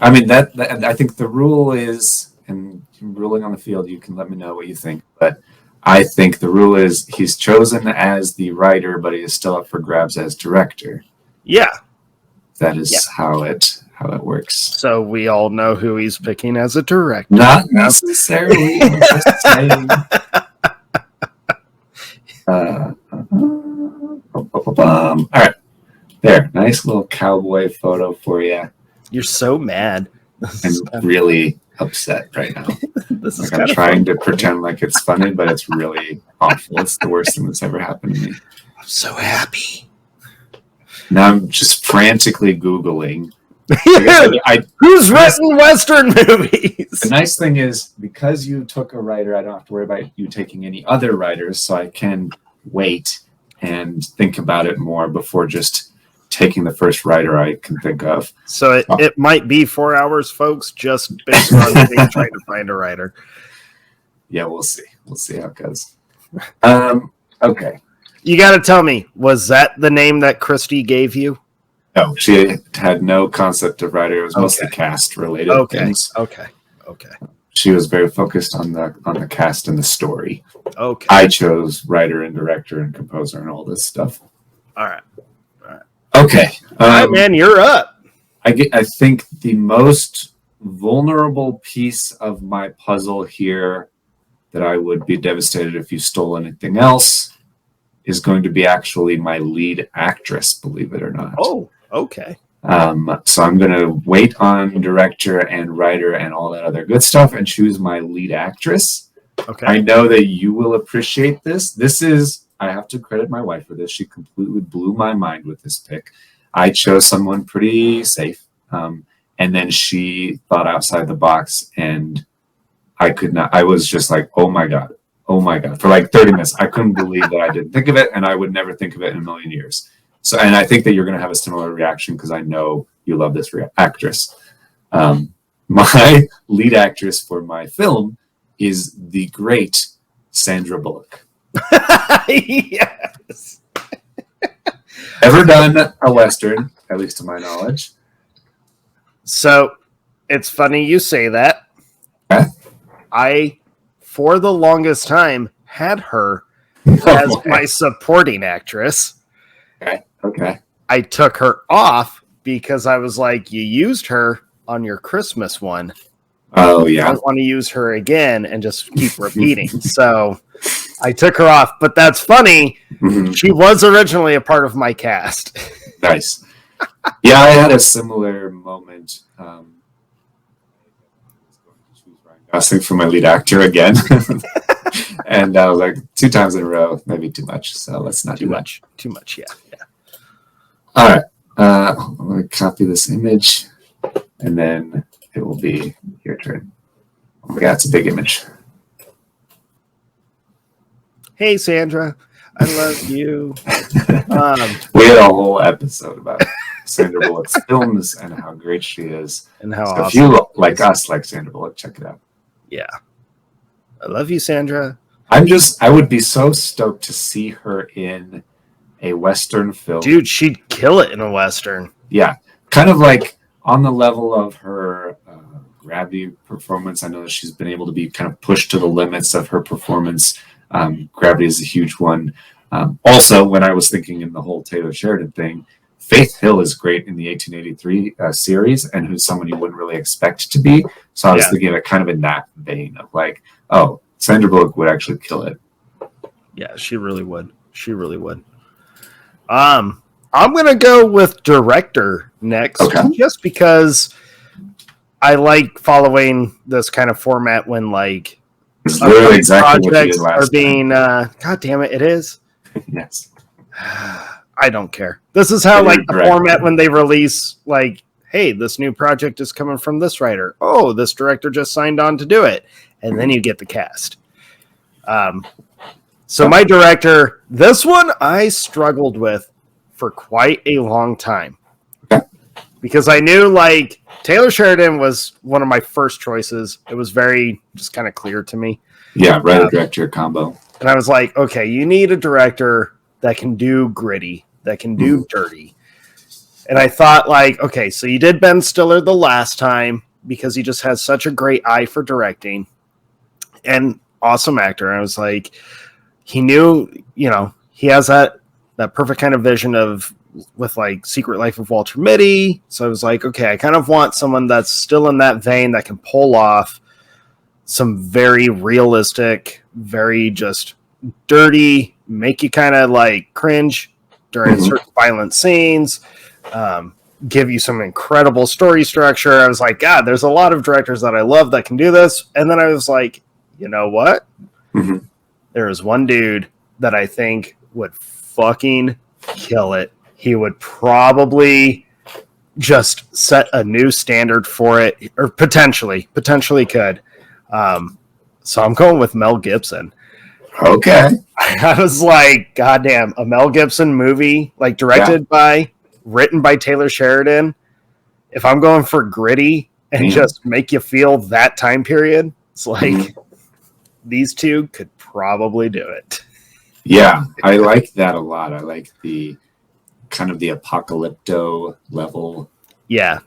I mean that. I think the rule is, and ruling on the field, you can let me know what you think. But I think the rule is he's chosen as the writer, but he is still up for grabs as director. Yeah, that is how it works. So we all know who he's picking as a director. Not necessarily. I'm just saying. All right. There. Nice little cowboy photo for you. You're so mad. I'm really upset right now. This is I'm trying to pretend like it's funny, but it's really awful. It's the worst thing that's ever happened to me. I'm so happy. Now I'm just frantically Googling. Who's written Western movies? The nice thing is, because you took a writer, I don't have to worry about you taking any other writers, so I can wait and think about it more before just taking the first writer I can think of. So it might be 4 hours, folks, just based on me trying to find a writer. Yeah, we'll see. We'll see how it goes. Okay. You got to tell me, was that the name that Christy gave you? No, she had no concept of writer. It was mostly cast related things. Okay. She was very focused on the cast and the story. Okay. I chose writer and director and composer and all this stuff. All right. Okay. All right, man, you're up. I think the most vulnerable piece of my puzzle here that I would be devastated if you stole anything else is going to be actually my lead actress, believe it or not. Oh, okay. So I'm going to wait on director and writer and all that other good stuff and choose my lead actress. Okay. I know that you will appreciate this. I have to credit my wife for this. She completely blew my mind with this pick. I chose someone pretty safe. And then she thought outside the box, and I was just like, oh my God. For like 30 minutes. I couldn't believe that I didn't think of it, and I would never think of it in a million years. So, and I think that you're going to have a similar reaction because I know you love this actress. My lead actress for my film is the great Sandra Bullock. Yes. Ever done a Western, at least to my knowledge. So it's funny you say that. Okay. I, for the longest time, had her as my supporting actress. Okay. I took her off because I was like, you used her on your Christmas one. Oh, yeah. I don't want to use her again and just keep repeating. So I took her off. But that's funny. Mm-hmm. She was originally a part of my cast. Nice. Yeah, I had a similar moment. I was going to choose Ryan Gosling for my lead actor again. And I was like, 2 times in a row, maybe too much. So let's not do much. Too much, yeah. All right. I'm going to copy this image, and then it will be your turn. Oh my God, it's a big image. Hey, Sandra. I love you. We had a whole episode about Sandra Bullock's films and how great she is. And how so awesome. If you like us, like Sandra Bullock, check it out. Yeah. I love you, Sandra. I would be so stoked to see her in a Western film. Dude, she'd kill it in a Western. Yeah. Kind of like on the level of her Gravity performance. I know that she's been able to be kind of pushed to the limits of her performance. Gravity is a huge one. Also, when I was thinking in the whole Taylor Sheridan thing, Faith Hill is great in the 1883 series, and who's someone you wouldn't really expect to be. So I was thinking of it kind of in that vein of like, oh, Sandra Bullock would actually kill it. Yeah, she really would. She really would. I'm gonna go with director next, just because I like following this kind of format when like it's literally exactly projects what you did last are being. God damn it! It is. Yes. I don't care. This is how like the format when they release like, hey, this new project is coming from this writer. Oh, this director just signed on to do it, and then you get the cast. So my director, this one I struggled with for quite a long time. Because I knew like Taylor Sheridan was one of my first choices. It was very just kind of clear to me. Yeah, writer-director combo. And I was like, okay, you need a director that can do gritty, that can do dirty. And I thought like, okay, so you did Ben Stiller the last time because he just has such a great eye for directing and awesome actor. And I was like, he knew, he has that perfect kind of vision of with like Secret Life of Walter Mitty. So I was like, okay, I kind of want someone that's still in that vein that can pull off some very realistic, very just dirty, make you kind of like cringe during certain violent scenes, give you some incredible story structure. I was like, God, there's a lot of directors that I love that can do this. And then I was like, you know what? There is one dude that I think would fucking kill it. He would probably just set a new standard for it, or potentially could. So I'm going with Mel Gibson. Okay. I was like, goddamn, a Mel Gibson movie, like written by Taylor Sheridan. If I'm going for gritty and just make you feel that time period, it's like these two could probably do it. Yeah, I like that a lot. I like the kind of the apocalypto level. Yeah.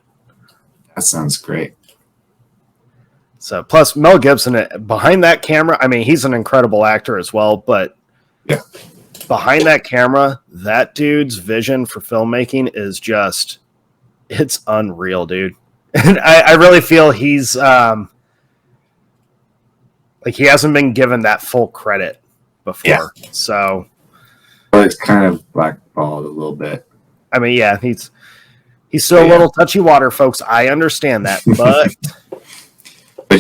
That sounds great. So plus Mel Gibson behind that camera, I mean, he's an incredible actor as well, but behind that camera, that dude's vision for filmmaking is just, it's unreal, dude. And I really feel he's like he hasn't been given that full credit before. Yeah. So well, it's kind of blackballed a little bit. I mean, yeah, he's still a little touchy water, folks. I understand that, but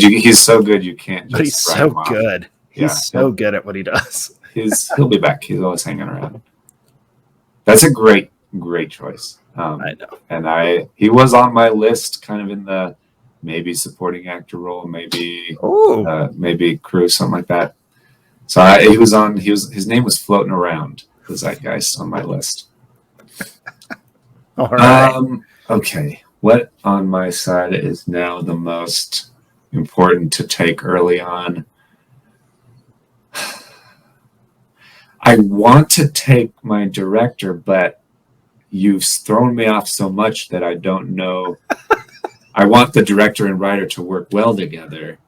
he's so good you can't just. But he's so good. He's so good at what he does. He'll be back. He's always hanging around. That's a great choice. I know. And he was on my list, kind of in the maybe supporting actor role, maybe crew, something like that. So his name was floating around the zeitgeist on my list. All right. Okay. What on my side is now the most important to take early on? I want to take my director, but you've thrown me off so much that I don't know. I want the director and writer to work well together,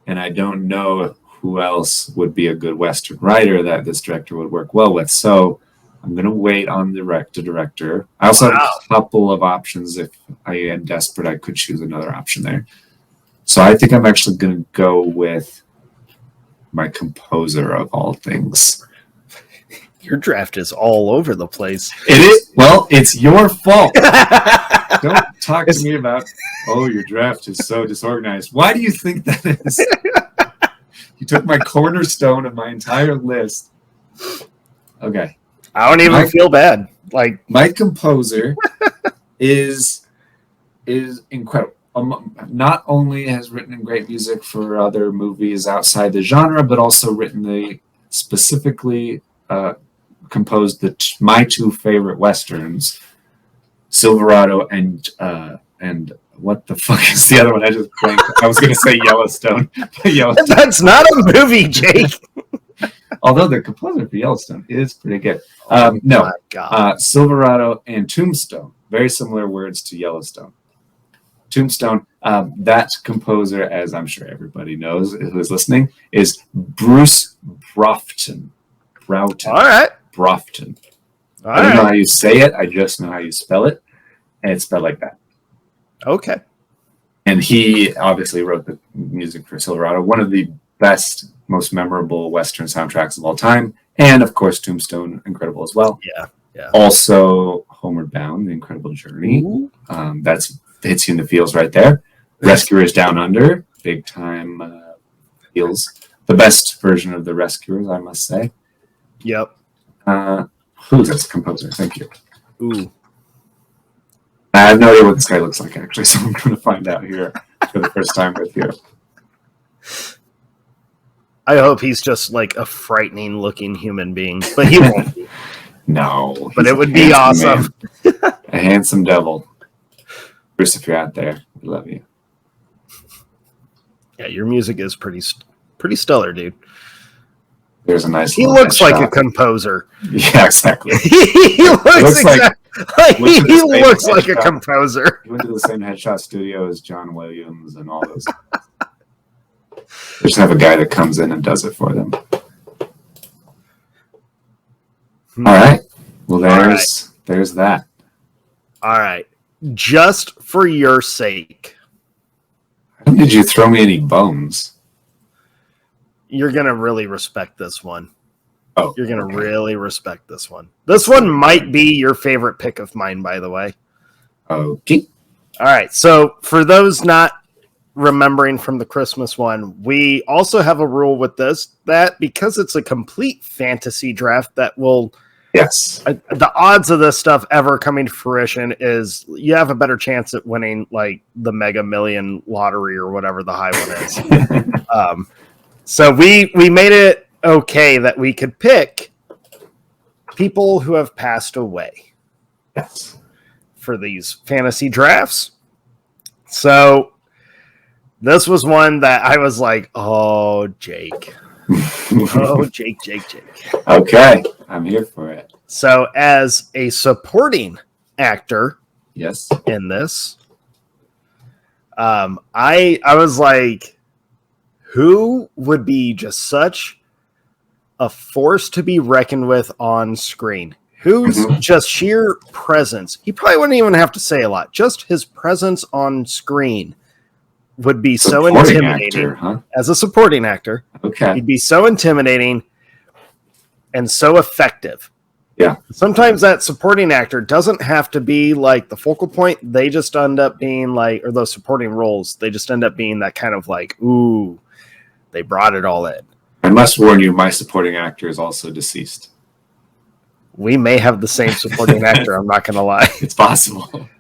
and I don't know who else would be a good Western writer that this director would work well with. So I'm going to wait on the director. I also have a couple of options. If I am desperate, I could choose another option there. So I think I'm actually going to go with my composer of all things. Your draft is all over the place. It is. Well, it's your fault. Don't talk to me about, your draft is so disorganized. Why do you think that is? You took my cornerstone of my entire list. Okay. I don't even feel bad. Like, my composer is incredible. Not only has written great music for other movies outside the genre, but also written specifically composed my two favorite Westerns, Silverado and what the fuck is the other one? I just blanked. I was going to say Yellowstone. That's not a movie, Jake. Although the composer for Yellowstone is pretty good. Silverado and Tombstone. Very similar words to Yellowstone. Tombstone, that composer, as I'm sure everybody knows who is listening, is Bruce Brofton. All right. Brofton. I don't know how you say it. I just know how you spell it. And it's spelled like that. Okay. And he obviously wrote the music for Silverado, one of the best, most memorable Western soundtracks of all time. And, of course, Tombstone, incredible as well. Yeah. Also, Homeward Bound, The Incredible Journey. That's hits you in the feels right there. Rescuers Down Under, big time feels. The best version of The Rescuers, I must say. Yep. Who's this composer? Thank you. Ooh. I have no idea what this guy looks like, actually, so I'm going to find out here for the first time with you. I hope he's just like a frightening looking human being, but he won't be. No. But it would be awesome. A handsome devil. Bruce, if you're out there, we love you. Yeah, your music is pretty stellar, dude. There's a nice. He looks like a composer. Yeah, exactly. He looks like a composer. He went to the same headshot studio as John Williams and all those. They just have a guy that comes in and does it for them. All right. Well, there's that. All right. Just for your sake. Did you throw me any bones? You're going to really respect this one. Oh, you're going to really respect this one. This one might be your favorite pick of mine, by the way. Okay. All right. So for those not remembering from the Christmas one, we also have a rule with this that because it's a complete fantasy draft that will... Yes. The odds of this stuff ever coming to fruition is you have a better chance at winning like the Mega Million lottery or whatever the high one is. So we made it okay that we could pick people who have passed away. Yes. For these fantasy drafts. So this was one that I was like, oh, Jake. Oh, Jake. Okay, I'm here for it. So as a supporting actor yes, in this, I was like, who would be just such a force to be reckoned with on screen? Who's just sheer presence? He probably wouldn't even have to say a lot. Just his presence on screen would be so intimidating as a supporting actor. Okay. He'd be so intimidating and so effective. Yeah. Sometimes that supporting actor doesn't have to be like the focal point. They just end up being like, or those supporting roles, they just end up being that kind of like, ooh, they brought it all in. I must warn you, my supporting actor is also deceased. We may have the same supporting actor. I'm not going to lie. It's possible.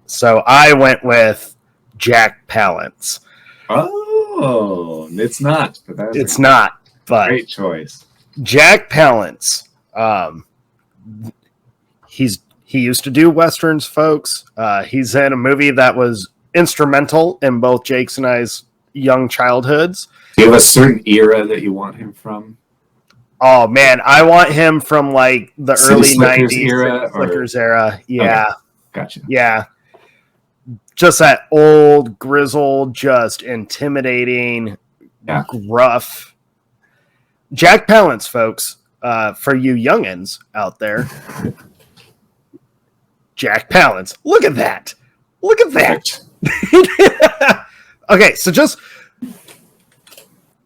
So I went with Jack Palance. Oh, it's not. But it's not. But great choice. Jack Palance. He used to do Westerns, folks. He's in a movie that was instrumental in both Jake's and I's young childhoods. Do you have a certain era that you want him from? Oh man, I want him from like the City early Slickers 90s era, City Slickers era. Yeah. Okay, gotcha. Yeah. Just that old, grizzled, just intimidating, Yeah. gruff. Jack Palance, folks, for you youngins out there. Jack Palance. Look at that. Look at that. Okay, so just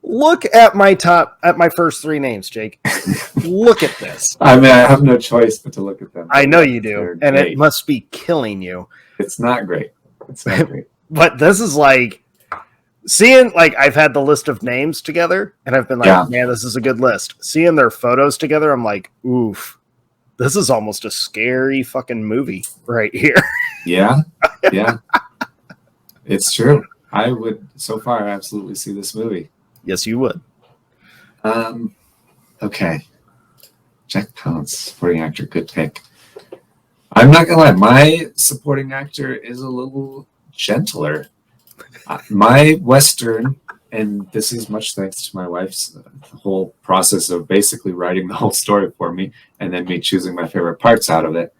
look at my first three names, Jake. Look at this. I mean, I have no choice but to look at them. I know you do, They're and great. it must be killing you. It's not great. It's not great. But this is like seeing, like, I've had the list of names together, and I've been like, man, this is a good list. Seeing their photos together, I'm like, oof, this is almost a scary fucking movie right here. Yeah, yeah. It's true. I would, so far, absolutely see this movie. Yes, you would. Okay. Jack Palance, supporting actor, good pick. I'm not gonna lie, my supporting actor is a little gentler. My Western, and this is much thanks to my wife's whole process of basically writing the whole story for me, and then me choosing my favorite parts out of it.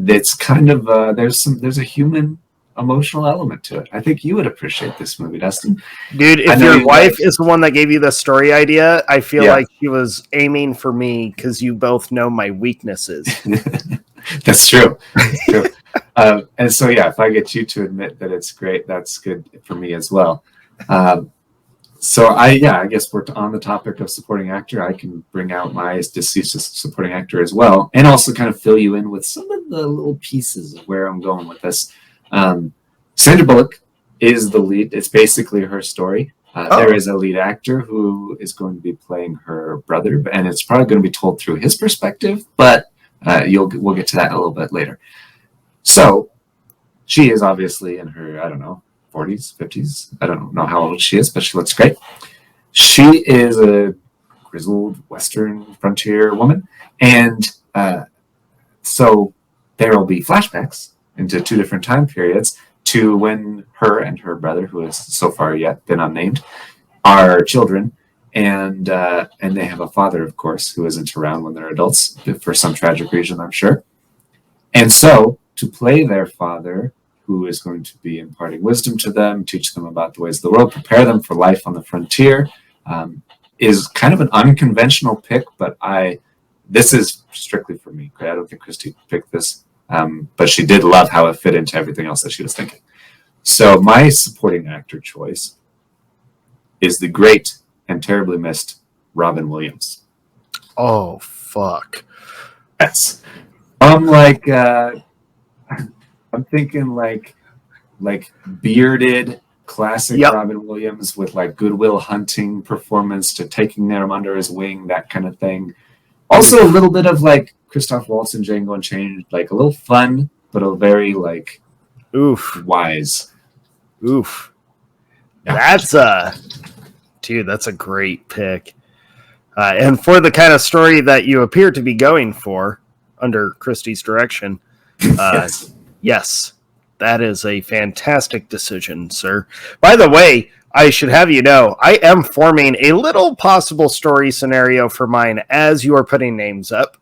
It's kind of there's a human emotional element to it. I think you would appreciate this movie, Dustin. Dude, if your wife is the one that gave you the story idea, I feel like she was aiming for me because you both know my weaknesses. That's true. True. And so, yeah, if I get you to admit that it's great, that's good for me as well. So I guess we're on the topic of supporting actor. I can bring out my deceased supporting actor as well, and also kind of fill you in with some of the little pieces of where I'm going with this. Sandra Bullock is the lead. It's basically her story. There is a lead actor who is going to be playing her brother, and it's probably going to be told through his perspective, but we'll get to that a little bit later. So she is obviously in her, 40s, 50s. I don't know how old she is, but she looks great. She is a grizzled Western frontier woman. And so there will be flashbacks into two different time periods to when her and her brother, who has so far yet been unnamed, are children. And they have a father, of course, who isn't around when they're adults for some tragic reason, I'm sure. And so to play their father, who is going to be imparting wisdom to them, teach them about the ways of the world, prepare them for life on the frontier, is kind of an unconventional pick, but this is strictly for me. I don't think Christy picked this, but she did love how it fit into everything else that she was thinking. So my supporting actor choice is the great and terribly missed Robin Williams. Oh, fuck. Yes. I'm thinking like bearded classic Robin Williams with like Good Will Hunting performance to taking them under his wing, that kind of thing. Also a little bit of like Christoph Waltz and Django Unchained, like a little fun, but a very like wise. Oof. Yeah. That's a great pick. And for the kind of story that you appear to be going for under Christy's direction, yes, that is a fantastic decision, sir. By the way, I should have you know, I am forming a little possible story scenario for mine as you are putting names up.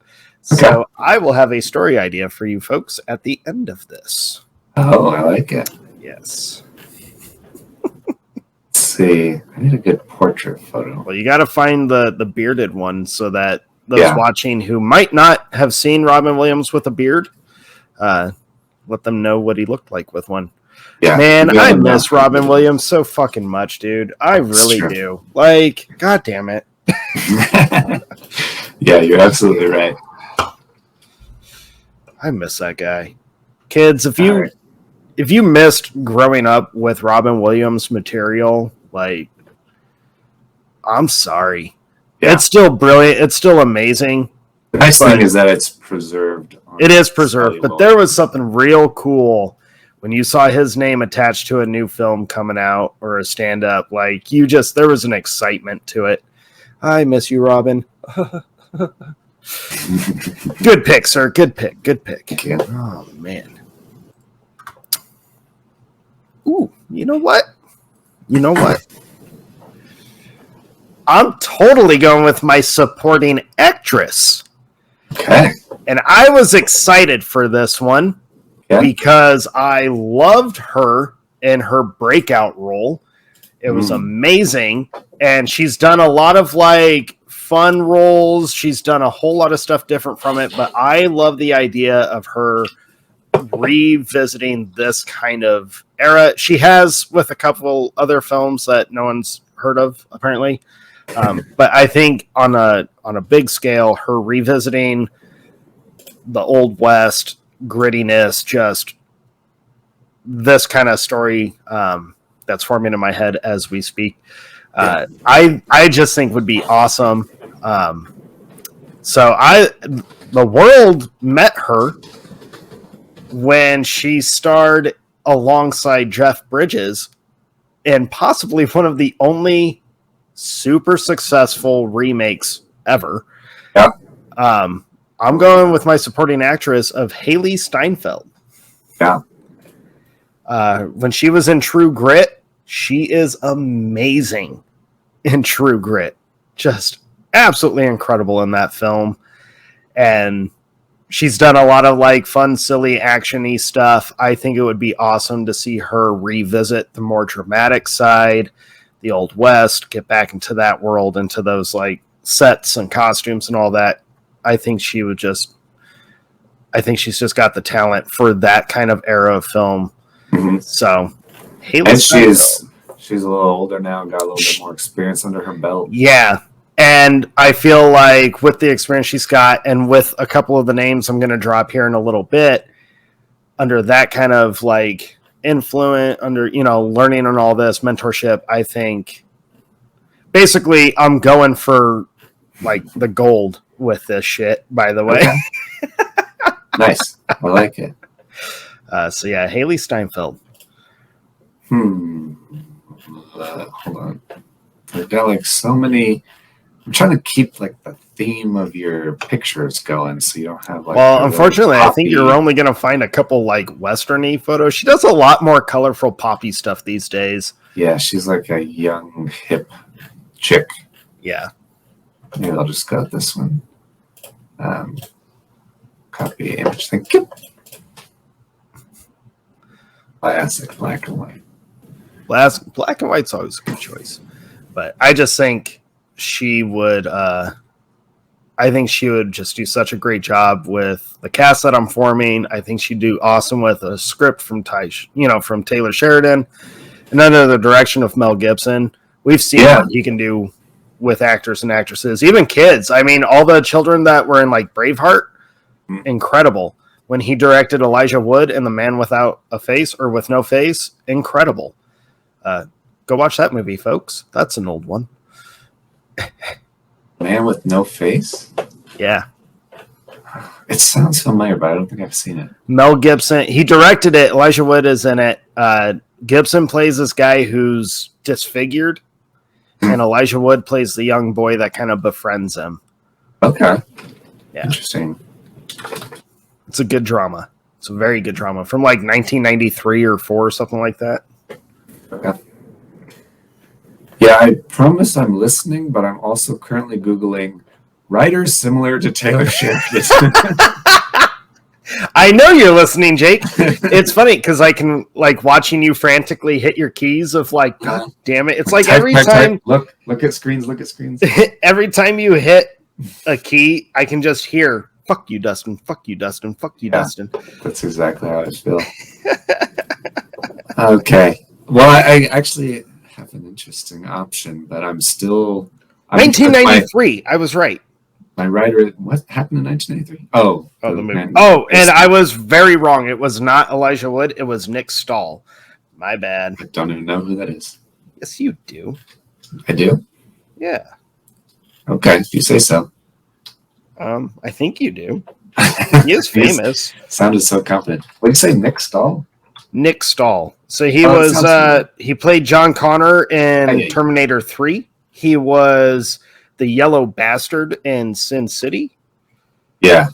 Okay. So I will have a story idea for you folks at the end of this. Oh, I like it. Yes. Let's see. I need a good portrait photo. Well, you got to find the bearded one so that those watching who might not have seen Robin Williams with a beard, let them know what he looked like with one. Yeah, man, I miss Robin Williams so fucking much, dude. I really do. Like, god damn it. Yeah, you're absolutely right. I miss that guy. Kids, if you missed growing up with Robin Williams material, like, I'm sorry. Yeah. It's still brilliant. It's still amazing. The nice thing is that it's preserved. It is preserved, but there was something real cool when you saw his name attached to a new film coming out or a stand-up. Like, there was an excitement to it. I miss you, Robin. Good pick, sir. Good pick. Good pick. Yeah. Oh, man. Ooh, you know what? I'm totally going with my supporting actress. Okay. And I was excited for this one because I loved her in her breakout role. It was amazing. And she's done a lot of like fun roles. She's done a whole lot of stuff different from it. But I love the idea of her revisiting this kind of era. She has with a couple other films that no one's heard of, apparently. But I think on a big scale, her revisiting the Old West grittiness, just this kind of story that's forming in my head as we speak. I just think would be awesome. The world met her when she starred alongside Jeff Bridges in possibly one of the only super successful remakes ever. Yeah. I'm going with my supporting actress of Haley Steinfeld. Yeah. When she was in True Grit, she is amazing in True Grit. Just absolutely incredible in that film. And she's done a lot of like fun, silly, action-y stuff. I think it would be awesome to see her revisit the more dramatic side, the Old West, get back into that world, into those like sets and costumes and all that. I think she's just got the talent for that kind of era of film. Mm-hmm. So, Haley and Steinfeld, she's a little older now, got a little bit more experience under her belt. Yeah. And I feel like with the experience she's got and with a couple of the names I'm going to drop here in a little bit, under that kind of like influence, under, learning and all this mentorship, I think basically I'm going for like the gold with this shit, by the way. Okay. Nice. I like it. So yeah, Haley Steinfeld. Hold on. I've got like so many. I'm trying to keep like the theme of your pictures going, so you don't have like. Well, unfortunately, I think you're only going to find a couple like Western-y photos. She does a lot more colorful, poppy stuff these days. Yeah, she's like a young, hip chick. Yeah. Maybe I'll just go with this one. Copy image. Thank you. Classic black and white. Black and white's always a good choice, but I just think she would. I think she would just do such a great job with the cast that I'm forming. I think she'd do awesome with a script from from Taylor Sheridan, and under the direction of Mel Gibson. We've seen what he can do with actors and actresses, even kids. I mean, all the children that were in like Braveheart, incredible. When he directed Elijah Wood and The Man Without a Face or With No Face, incredible. Go watch that movie, folks. That's an old one. Man with No Face? Yeah. It sounds familiar, but I don't think I've seen it. Mel Gibson, he directed it. Elijah Wood is in it. Gibson plays this guy who's disfigured, and Elijah Wood plays the young boy that kind of befriends him. Okay. Yeah. Interesting. It's a good drama. It's a very good drama from like 1993 or 4 or something like that. Okay. Yeah, I promise I'm listening, but I'm also currently Googling writers similar to Taylor Sheridan. I know you're listening, Jake. It's funny because I can like watching you frantically hit your keys of like, God damn it. It's like every time. Look at screens. Every time you hit a key, I can just hear, fuck you, Dustin. Fuck you, Dustin. Fuck you, Dustin. That's exactly how I feel. Okay. Well, I actually have an interesting option, but I'm 1993. I was right. My writer. What happened in 1993? Oh, the movie. And I was very wrong. It was not Elijah Wood. It was Nick Stahl. My bad. I don't even know who that is. Yes, you do. I do? Yeah. Okay, if you say so. I think you do. He is famous. Sounded so confident. What did you say, Nick Stahl? Nick Stahl. So he he played John Connor in Terminator 3. He was the yellow bastard in Sin City. Yeah.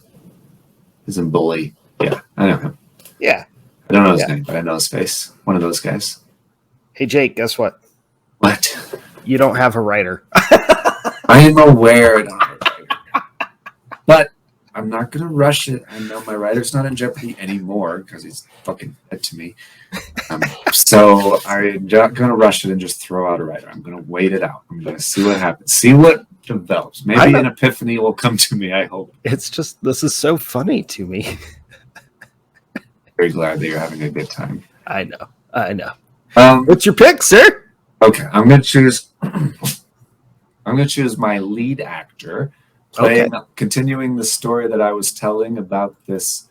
He's in Bully. Yeah, I know him. Yeah. I don't know his name, but I know his face. One of those guys. Hey, Jake, guess what? What? You don't have a writer. I am aware, but I'm not going to rush it. I know my writer's not in jeopardy anymore because he's fucking dead to me. So I'm not going to rush it and just throw out a writer. I'm going to wait it out. I'm going to see what happens. See what develops. Maybe an epiphany will come to me, I hope. It's just, this is so funny to me. Very glad that you're having a good time. I know. What's your pick, sir? Okay, I'm going to choose my lead actor. Continuing the story that I was telling about this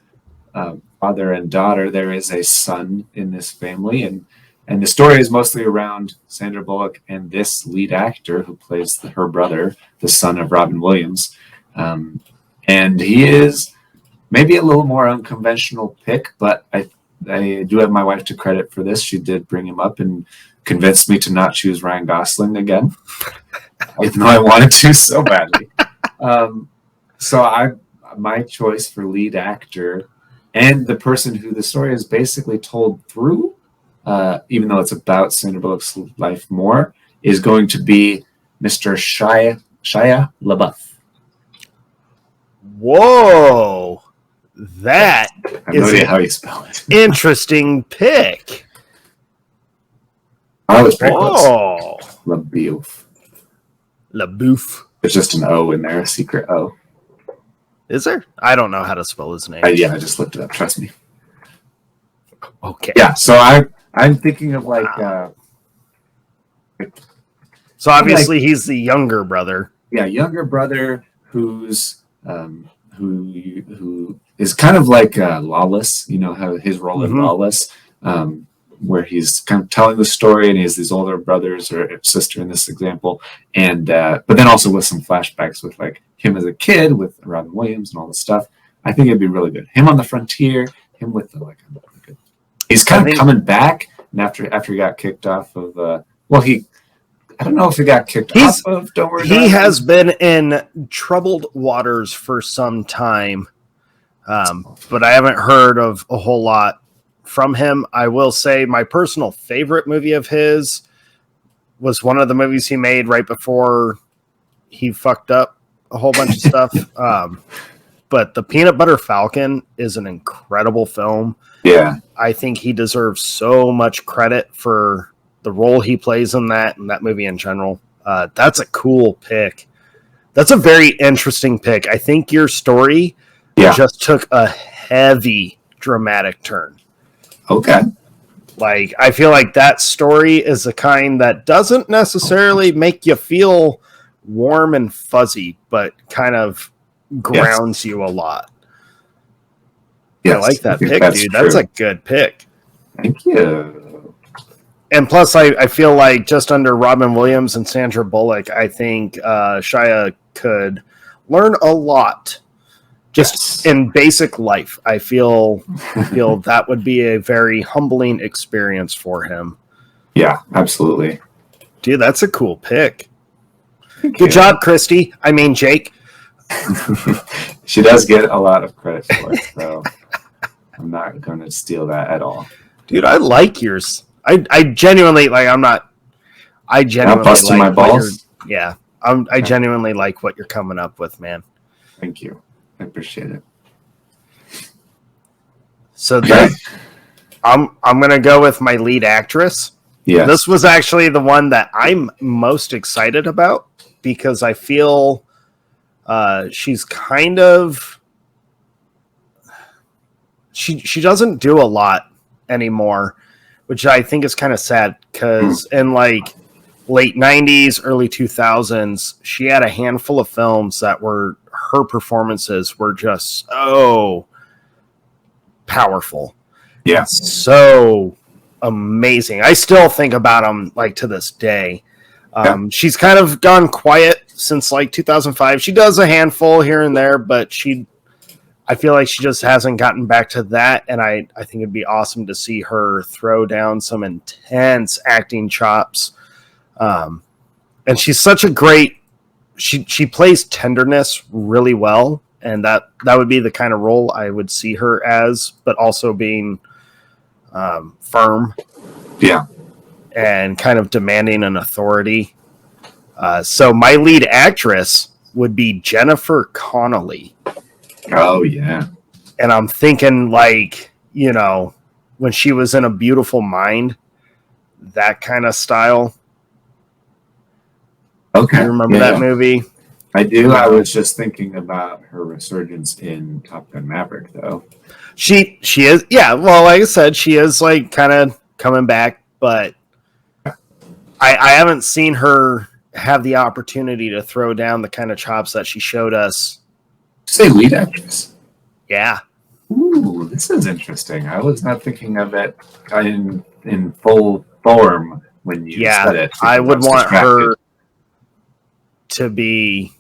father and daughter, there is a son in this family, and the story is mostly around Sandra Bullock and this lead actor who plays her brother, the son of Robin Williams. And he is maybe a little more unconventional pick, but I do have my wife to credit for this. She did bring him up and convinced me to not choose Ryan Gosling again, even though I wanted to so badly. So my choice for lead actor and the person who the story is basically told through, even though it's about Sandra Bullock's life more, is going to be Mr. Shia LaBeouf. Whoa, that I have no idea how you spell it. Interesting pick. I was pretty close. LaBeouf. LaBeouf. There's just an O in there, a secret O. Is there? I don't know how to spell his name. I just looked it up. Trust me. Okay. Yeah. So I'm thinking of like. So obviously he's the younger brother. Yeah, younger brother who's who is kind of like Lawless. You know how his role in Lawless, where he's kind of telling the story, and he has these older brothers or sister in this example, and but then also with some flashbacks with like him as a kid with Robin Williams and all this stuff. I think it'd be really good. Him on the frontier, him with the like. He's kind of coming back, and after he got kicked off of, I don't know if he got kicked off of Don't Worry. He has been in troubled waters for some time, but I haven't heard of a whole lot from him. I will say my personal favorite movie of his was one of the movies he made right before he fucked up a whole bunch of stuff. But The Peanut Butter Falcon is an incredible film. Yeah. I think he deserves so much credit for the role he plays in that and that movie in general. That's a cool pick. That's a very interesting pick. I think your story just took a heavy dramatic turn. Okay. Like, I feel like that story is the kind that doesn't necessarily make you feel warm and fuzzy, but kind of grounds you a lot. Yes, I like that pick, dude. True. That's a good pick. Thank you. And plus, I feel like just under Robin Williams and Sandra Bullock, I think Shia could learn a lot just in basic life. I feel that would be a very humbling experience for him. Yeah, absolutely. Dude, that's a cool pick. Good job, Christy. I mean, Jake. She does get a lot of credit for it, so I'm not going to steal that at all. Dude, I like yours. I genuinely like. I genuinely busting like my balls. I genuinely like what you're coming up with, man. Thank you. I appreciate it. So then, I'm gonna go with my lead actress. Yeah, this was actually the one that I'm most excited about because I feel she's kind of she doesn't do a lot anymore, which I think is kind of sad because in like late 90s, early 2000s, she had a handful of films that were her performances were just so powerful. Yeah. So amazing. I still think about them like to this day. She's kind of gone quiet since like 2005. She does a handful here and there, but I feel like she just hasn't gotten back to that. And I think it'd be awesome to see her throw down some intense acting chops. And she's such a great, she plays tenderness really well. And that would be the kind of role I would see her as, but also being firm. Yeah. And kind of demanding an authority. So my lead actress would be Jennifer Connelly. Oh, yeah. And I'm thinking, like, you know, when she was in A Beautiful Mind, that kind of style. Okay. You remember that movie? I do. I was just thinking about her resurgence in Top Gun Maverick, though. She is, yeah. Well, like I said, she is like kind of coming back, but I haven't seen her have the opportunity to throw down the kind of chops that she showed us. Say lead actress. Yeah. Ooh, this is interesting. I was not thinking of it in full form when you said it. I would want her to be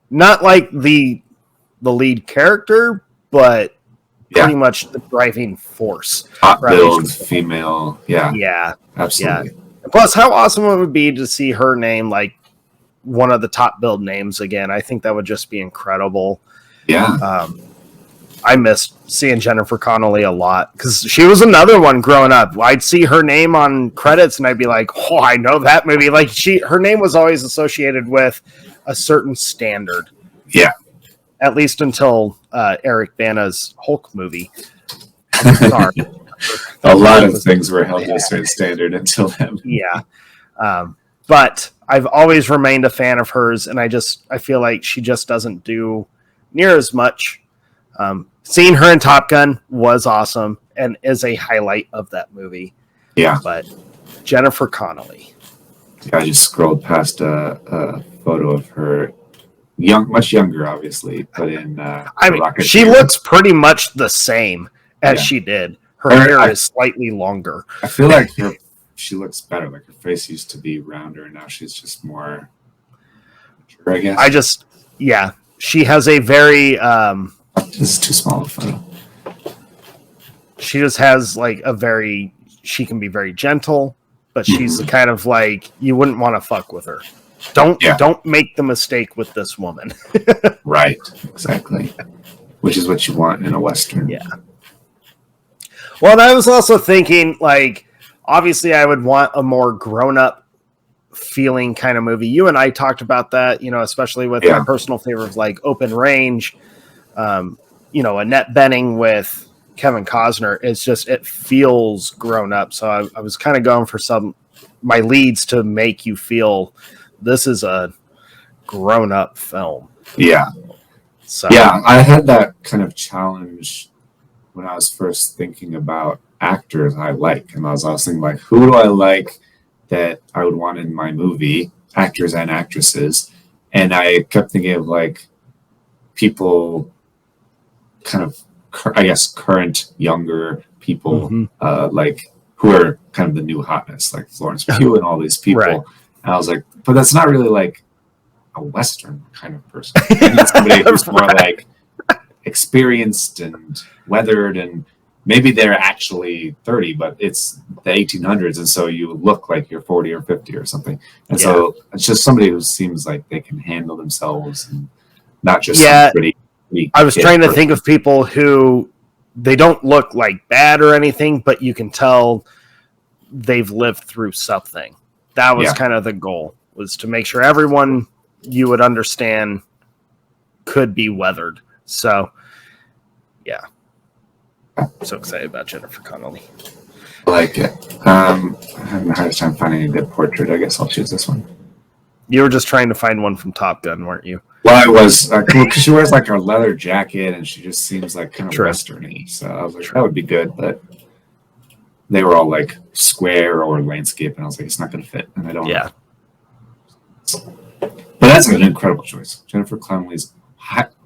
not like the lead character, but pretty much the driving force. Top build female. Yeah. Yeah. Absolutely. Yeah. Plus, how awesome it would be to see her name like one of the top build names again. I think that would just be incredible. Yeah. I missed seeing Jennifer Connelly a lot because she was another one growing up. I'd see her name on credits and I'd be like, "Oh, I know that movie." Like her name was always associated with a certain standard. Yeah. At least until Eric Bana's Hulk movie. Sorry. A lot of things were held to a certain standard until then. Yeah. But I've always remained a fan of hers, and I feel like she just doesn't do near as much. Seeing her in Top Gun was awesome and is a highlight of that movie. Yeah. But Jennifer Connelly. I just scrolled past a photo of her, much younger, obviously, but in she looks pretty much the same as she did. Her hair is slightly longer. I feel like she looks better. Like her face used to be rounder, and now she's just more mature, I guess. She has a very this is too small a photo. She just has like she can be very gentle, but she's the kind of like you wouldn't want to fuck with her. Don't make the mistake with this woman. Right, exactly. Which is what you want in a Western. Yeah. Well, and I was also thinking, like, obviously I would want a more grown-up feeling kind of movie. You and I talked about that, you know, especially with our personal favorites like Open Range, Annette Bening with Kevin Costner. It feels grown up. So I was kind of going for my leads to make you feel this is a grown up film. Yeah. So I had that kind of challenge when I was first thinking about actors I like. And I was thinking, like, who do I like that I would want in my movie, actors and actresses? And I kept thinking of, like, people kind of, I guess, current younger people, like, who are kind of the new hotness, like Florence Pugh and all these people. Right. And I was like, but that's not really, like, a Western kind of person. I need somebody who's more, like, experienced and weathered, and maybe they're actually 30, but it's the 1800s, and so you look like you're 40 or 50 or something. And so it's just somebody who seems like they can handle themselves and not just pretty I was trying to think of people who they don't look like bad or anything, but you can tell they've lived through something. That was kind of the goal, was to make sure everyone you would understand could be weathered. So, yeah. So excited about Jennifer Connelly. I like it. I'm having the hardest time finding a good portrait. I guess I'll choose this one. You were just trying to find one from Top Gun, weren't you? Well, I was. Because she wears like a leather jacket and she just seems like kind of Western-y. So I was like, that would be good. But they were all like square or landscape. And I was like, it's not going to fit. And I don't know. But that's an incredible choice. Jennifer Connelly's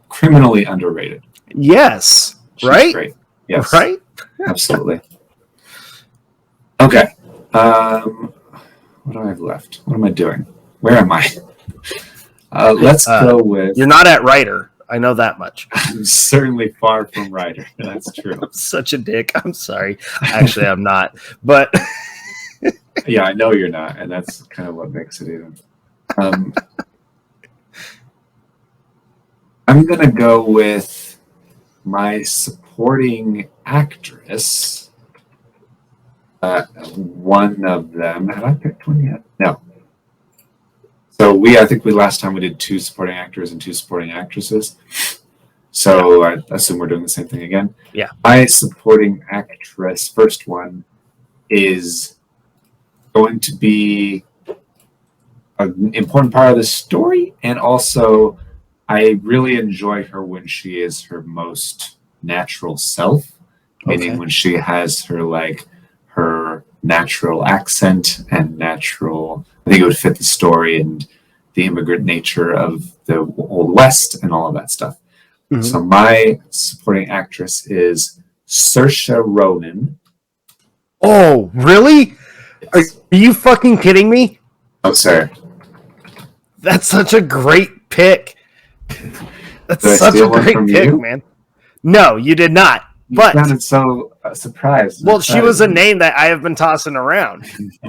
criminally underrated. Yes. She's great. Yes. Right? Absolutely. Okay. What do I have left? What am I doing? Where am I? Let's go with... You're not at writer. I know that much. I'm certainly far from writer. That's true. I'm such a dick. I'm sorry. Actually, I'm not. But... Yeah, I know you're not. And that's kind of what makes it even... I'm going to go with my supporting actress. One of them. Have I picked one yet? No. So I think last time we did 2 supporting actors and 2 supporting actresses. So I assume we're doing the same thing again. Yeah. My supporting actress, first one, is going to be an important part of the story, and also I really enjoy her when she is her most natural self, meaning when she has her natural accent and natural. I think it would fit the story and the immigrant nature of the Old West and all of that stuff. Mm-hmm. So my supporting actress is Saoirse Ronan. Oh, really? Yes. Are you fucking kidding me? Oh, sir. That's such a great pick. That's such a great pick, man. No, you did not. But you sounded so surprised. Well, she was a name that I have been tossing around.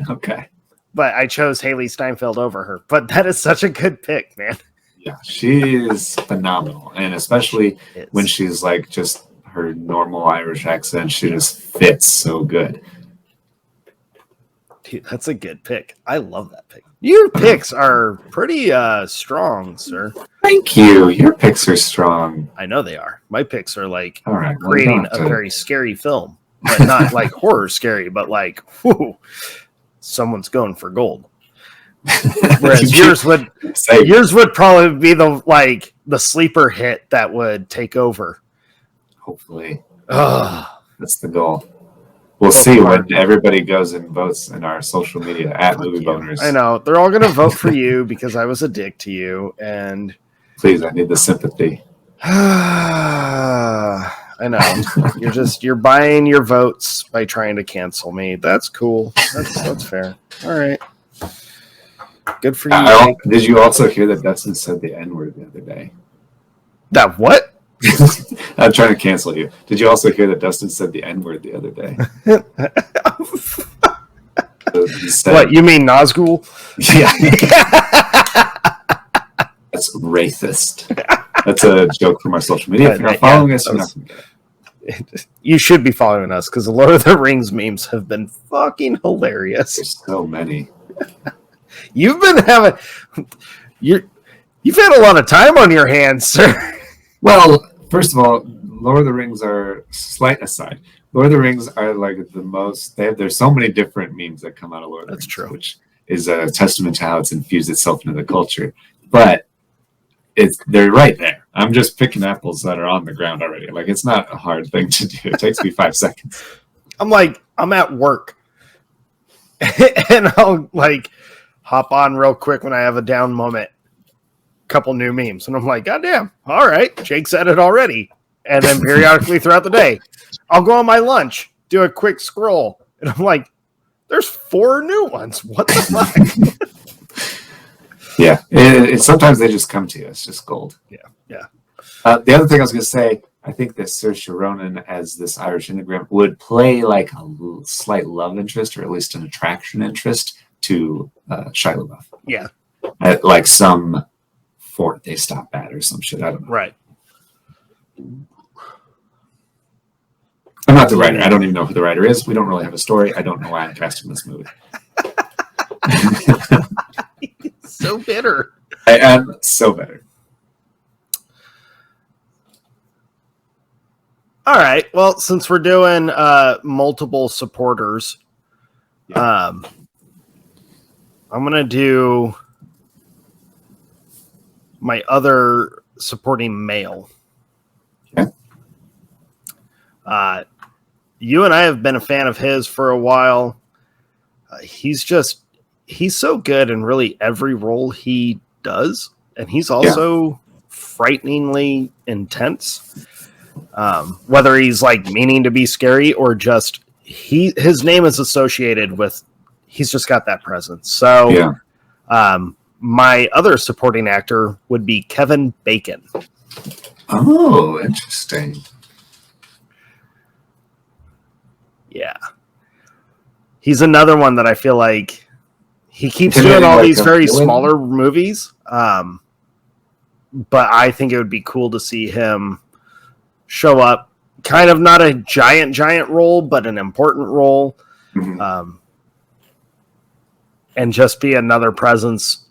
Okay. But I chose Haley Steinfeld over her. But that is such a good pick, man. Yeah, she is phenomenal. And especially when she's like just her normal Irish accent, she just fits so good. Dude, that's a good pick. I love that pick. Your picks are pretty strong, sir. Thank you. Your picks are strong. I know they are. My picks are like well, creating a very scary film. But not like horror scary, but like, whoo, someone's going for gold. Whereas yours would probably be the sleeper hit that would take over. Hopefully. That's the goal. We'll see when everybody goes and votes in our social media at Movie Boners. I know. They're all going to vote for you because I was a dick to you. And please, I need the sympathy. I know. You're buying your votes by trying to cancel me. That's cool. That's fair. All right. Good for you. Did you also hear that Dustin said the N-word the other day? That what? I'm trying to cancel you. Did you also hear that Dustin said the N-word the other day? What, you mean Nazgul? Yeah. That's racist. That's a joke from our social media. If you're not following us, you're not going to get it. You should be following us because the Lord of the Rings memes have been fucking hilarious. There's so many. You've had a lot of time on your hands, sir. Well, first of all, Lord of the Rings are slight aside. Lord of the Rings are like the most. There's so many different memes that come out of Lord of the Rings. That's true. Which is a testament to how it's infused itself into the culture. But they're right there. I'm just picking apples that are on the ground already. Like, it's not a hard thing to do. It takes me 5 seconds. I'm at work, and I'll hop on real quick when I have a down moment. Couple new memes, and I'm like, God damn, all right, Jake said it already. And then periodically throughout the day, I'll go on my lunch, do a quick scroll, and I'm like, there's 4 new ones. What the fuck? Yeah, sometimes they just come to you. It's just gold. Yeah. The other thing I was going to say, I think that Saoirse Ronan as this Irish immigrant would play like a slight love interest, or at least an attraction interest to Shia LaBeouf. Yeah. At like some fort they stop at or some shit. I don't know. Right. I'm not the writer. I don't even know who the writer is. We don't really have a story. I don't know why I'm casting this movie. So bitter. I am so bitter. All right. Well, since we're doing multiple supporters, I'm going to do my other supporting male. Okay. You and I have been a fan of his for a while. He's so good in really every role he does. And he's also frighteningly intense. Whether he's meaning to be scary or just his name is associated with, he's just got that presence. So, my other supporting actor would be Kevin Bacon. Oh, interesting. Yeah. He's another one that I feel like he keeps doing all these very smaller movies. But I think it would be cool to see him show up, kind of not a giant role, but an important role. Mm-hmm. And just be another presence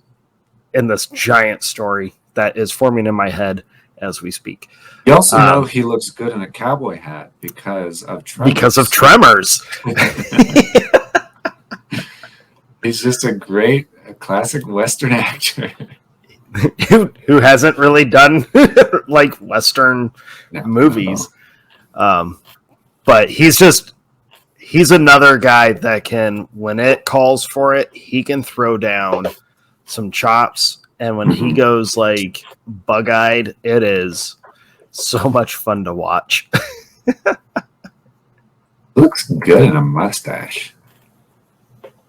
in this giant story that is forming in my head as we speak. You also know he looks good in a cowboy hat because of Tremors. Because of Tremors. He's just a classic Western actor. who hasn't really done like Western movies. But he's another guy that can, when it calls for it, he can throw down some chops. And when he goes like bug-eyed, it is so much fun to watch. Looks good in a mustache.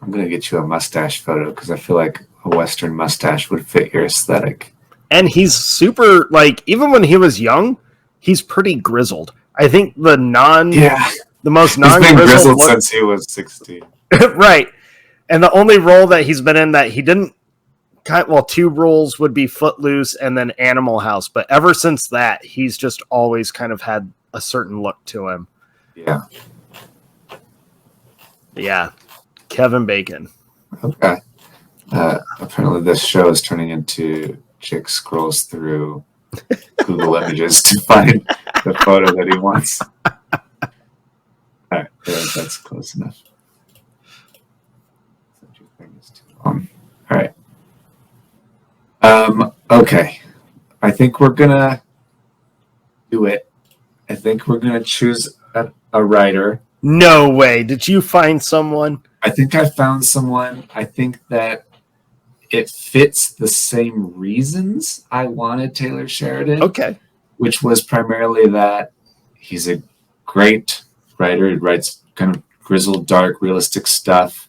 I'm going to get you a mustache photo because I feel like a Western mustache would fit your aesthetic. And he's super, like, even when he was young, he's pretty grizzled. I think the most non-grizzled... He's been grizzled since he was 16. Right. And the only role that he's been in that he didn't... Well, 2 roles would be Footloose and then Animal House. But ever since that, he's just always kind of had a certain look to him. Yeah. Yeah. Kevin Bacon. Okay. Apparently this show is turning into Chick scrolls through Google Images to find the photo that he wants. All right, that's close enough. All right. Okay. I think we're gonna do it. I think we're gonna choose a writer. No way. Did you find someone? I think I found someone. I think that it fits the same reasons I wanted Taylor Sheridan. Okay. Which was primarily that he's a great writer. He writes kind of grizzled, dark, realistic stuff.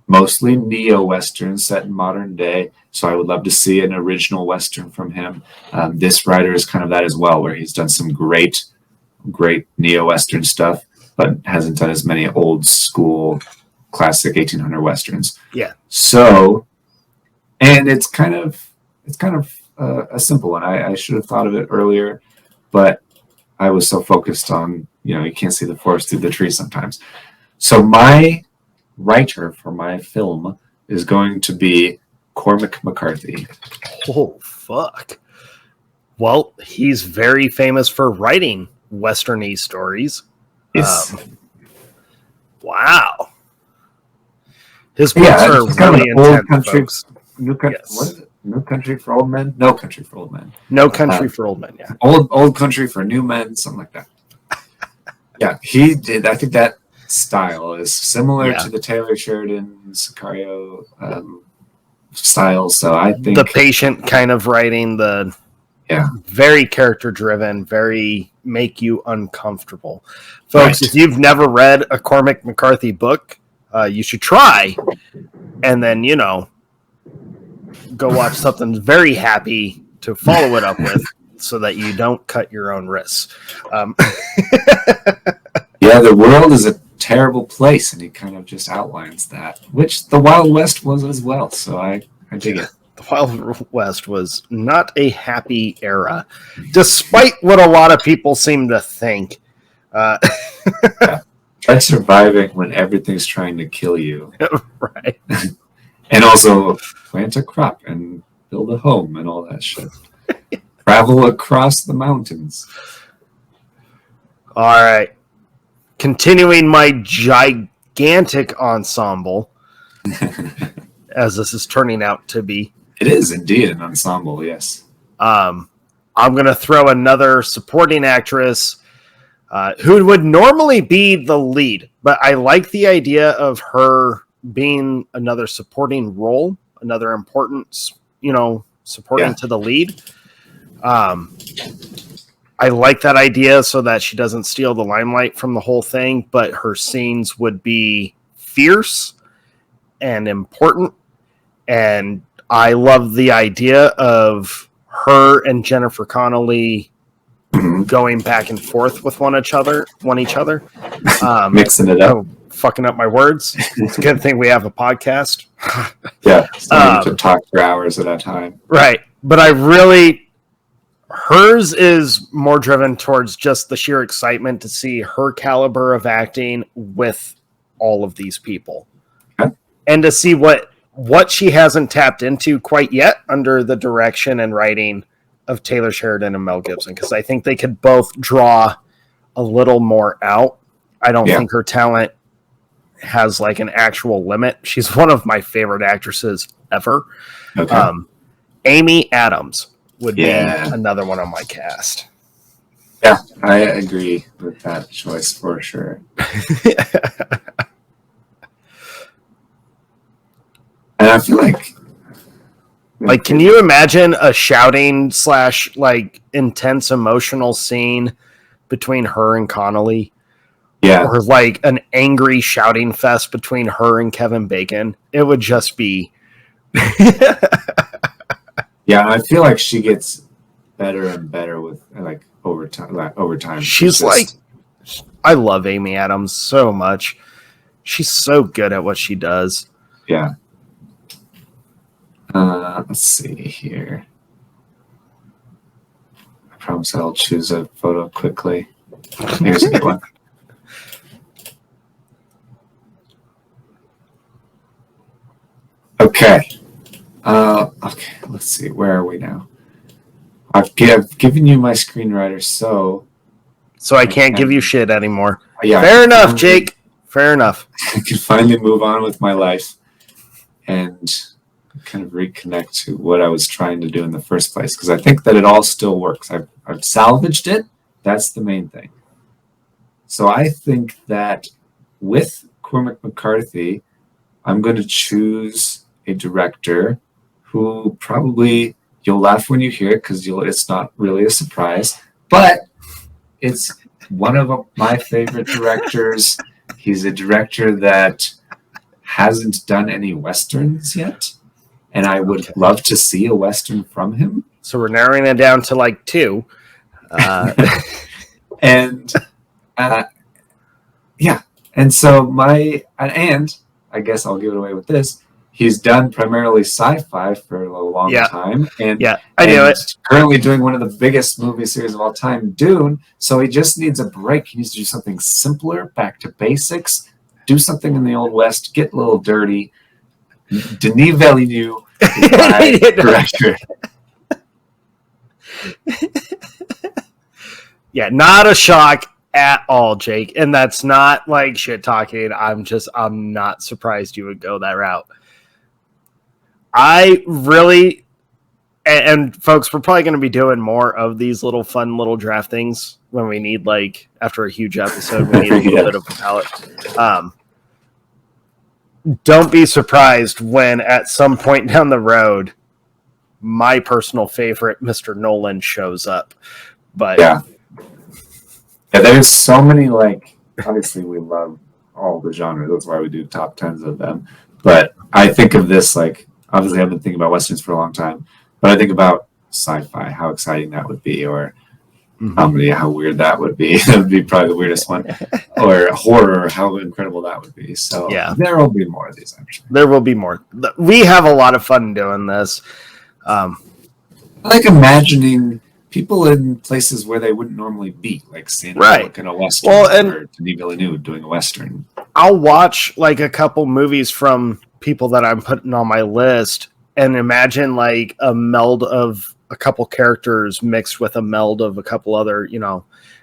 Mostly neo-Western set in modern day. So I would love to see an original Western from him. This writer is kind of that as well, where he's done some great neo-Western stuff, but hasn't done as many old school classic 1800 Westerns. Yeah. So, and it's kind of a simple one. I should have thought of it earlier, but I was so focused on, you can't see the forest through the trees sometimes. So my writer for my film is going to be Cormac McCarthy. Oh, fuck. Well, he's very famous for writing Western-y stories. Yes. Wow. His books are really intense, folks. New Country, yes. What is it? New Country for Old Men? No Country for Old Men. No Country for Old Men, yeah. Old Country for New Men, something like that. Yeah, he did. I think that style is similar to the Taylor Sheridan, Sicario style. So I think... The patient kind of writing, very character-driven, very make you uncomfortable. Folks, if you've never read a Cormac McCarthy book, you should try. And then, go watch something very happy to follow it up with so that you don't cut your own wrists. Yeah, the world is a terrible place, and he kind of just outlines that, which the Wild West was as well. So I dig it. The Wild West was not a happy era, despite what a lot of people seem to think. Try surviving when everything's trying to kill you. Right. And also plant a crop and build a home and all that shit. Travel across the mountains. All right. Continuing my gigantic ensemble, as this is turning out to be. It is indeed an ensemble, yes. I'm going to throw another supporting actress who would normally be the lead, but I like the idea of her being another supporting role, another important, supporting to the lead. I like that idea so that she doesn't steal the limelight from the whole thing, but her scenes would be fierce and important. And I love the idea of her and Jennifer Connelly going back and forth with one each other. Mixing it up. Fucking up my words. It's a good thing we have a podcast. Yeah. To talk for hours at a time. Right. But hers is more driven towards just the sheer excitement to see her caliber of acting with all of these people. Okay. And to see what what she hasn't tapped into quite yet under the direction and writing of Taylor Sheridan and Mel Gibson, because I think they could both draw a little more out. I don't think her talent has like an actual limit. She's one of my favorite actresses ever. Okay. Amy Adams would be another one on my cast. Yeah, I agree with that choice for sure. And I feel like, can you imagine a shouting / like intense emotional scene between her and Connolly? Yeah. Or like an angry shouting fest between her and Kevin Bacon? It would just be. Yeah, I feel like she gets better and better with over time. She's I love Amy Adams so much. She's so good at what she does. Yeah. Let's see here. I promise I'll choose a photo quickly. Here's a good one. Okay. Okay, let's see. Where are we now? I've given you my screenwriter, so I can't give you shit anymore. Yeah, fair enough, Jake. Fair enough. I can finally move on with my life and kind of reconnect to what I was trying to do in the first place, because I think that it all still works. I've salvaged it. That's the main thing. So I think that with Cormac McCarthy, I'm going to choose a director who probably you'll laugh when you hear it, because it's not really a surprise, but it's one of my favorite directors. He's a director that hasn't done any Westerns yet, and I would love to see a Western from him. So we're narrowing it down to like 2. And so and I guess I'll give it away with this. He's done primarily sci-fi for a long time. And I knew it. Currently doing one of the biggest movie series of all time, Dune. So he just needs a break. He needs to do something simpler, back to basics, do something in the Old West, get a little dirty. Denis Villeneuve is my director. Yeah, not a shock at all, Jake. And that's not like shit talking. I'm not surprised you would go that route. I really, and folks, we're probably going to be doing more of these little fun little draft things when we need, like, after a huge episode, we need a little bit of a palette. Don't be surprised when at some point down the road, my personal favorite, Mr. Nolan, shows up. But yeah, there's so many, like, obviously we love all the genres. That's why we do top 10s of them. But I think of this, like, obviously I've been thinking about Westerns for a long time, but I think about sci-fi, how exciting that would be, or comedy, how weird that would be. That would be probably the weirdest one. Or horror, how incredible that would be. So there will be more of these, I'm sure. There will be more. We have a lot of fun doing this. I like imagining people in places where they wouldn't normally be, like Sandra Bullock in a Western, or Denis Villeneuve doing a Western. I'll watch like a couple movies from people that I'm putting on my list and imagine like a meld of a couple characters mixed with a meld of a couple other,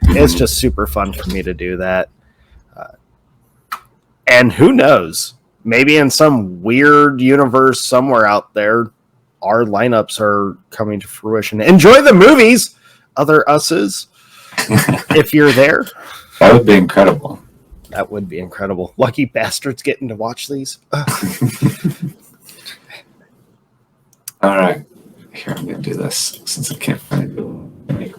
it's just super fun for me to do that. And who knows, maybe in some weird universe somewhere out there, our lineups are coming to fruition. Enjoy the movies, other us's, if you're there. That would be incredible. That would be incredible. Lucky bastards getting to watch these. All right. Here, I'm going to do this since I can't find it.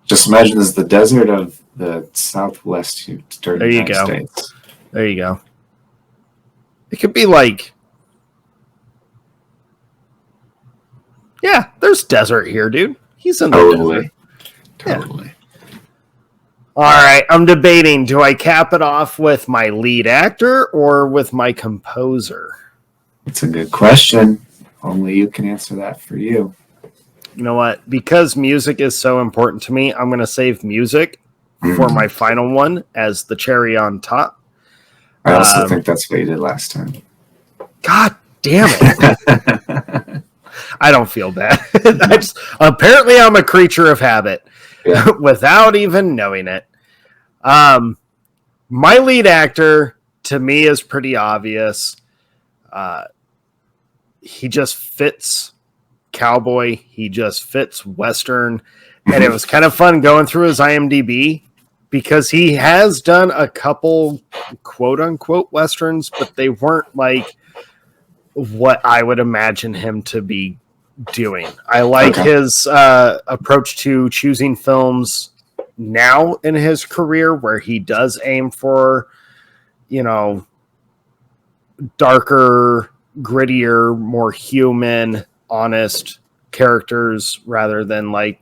Just imagine this is the desert of the Southwest United States. There you go. It could be like, yeah, there's desert here, dude. He's in the desert. Totally. Yeah. All right, I'm debating. Do I cap it off with my lead actor or with my composer? That's a good question. Only you can answer that for you. You know what? Because music is so important to me, I'm going to save music for my final one as the cherry on top. I also think that's what you did last time. God damn it. I don't feel bad. Apparently I'm a creature of habit without even knowing it. My lead actor, to me, is pretty obvious. He just fits cowboy. He just fits Western. And it was kind of fun going through his IMDb because he has done a couple quote unquote Westerns, but they weren't like what I would imagine him to be doing. I like his approach to choosing films now in his career where he does aim for, darker, grittier, more human, honest characters rather than like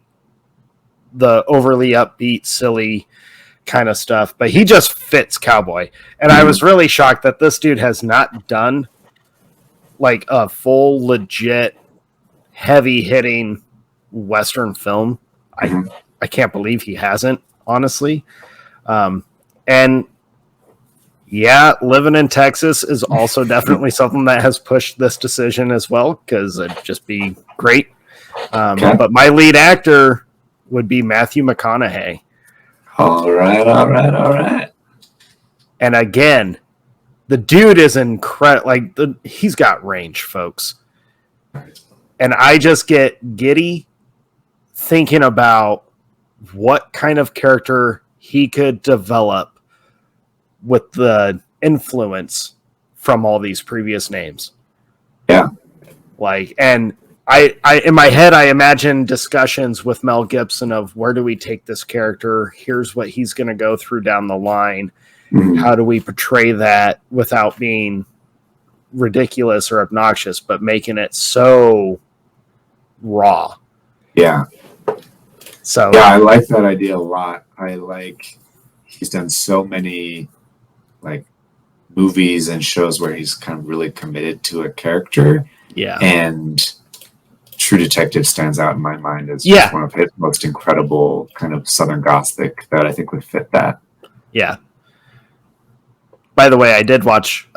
the overly upbeat, silly kind of stuff. But he just fits cowboy. And I was really shocked that this dude has not done like a full, legit, heavy-hitting Western film. I can't believe he hasn't, honestly. And yeah, living in Texas is also definitely something that has pushed this decision as well, because it'd just be great. But my lead actor would be Matthew McConaughey. All right. And again, the dude is incredible. Like, he's got range, folks. And I just get giddy thinking about what kind of character he could develop with the influence from all these previous names. Yeah. Like, and I in my head, I imagine discussions with Mel Gibson of where do we take this character? Here's what he's going to go through down the line. How do we portray that without being ridiculous or obnoxious, but making it so raw? Yeah. So yeah, I like that idea a lot. I like he's done so many like movies and shows where he's kind of really committed to a character. Yeah. And True Detective stands out in my mind as just one of his most incredible kind of Southern Gothic that I think would fit that. Yeah. By the way, I did watch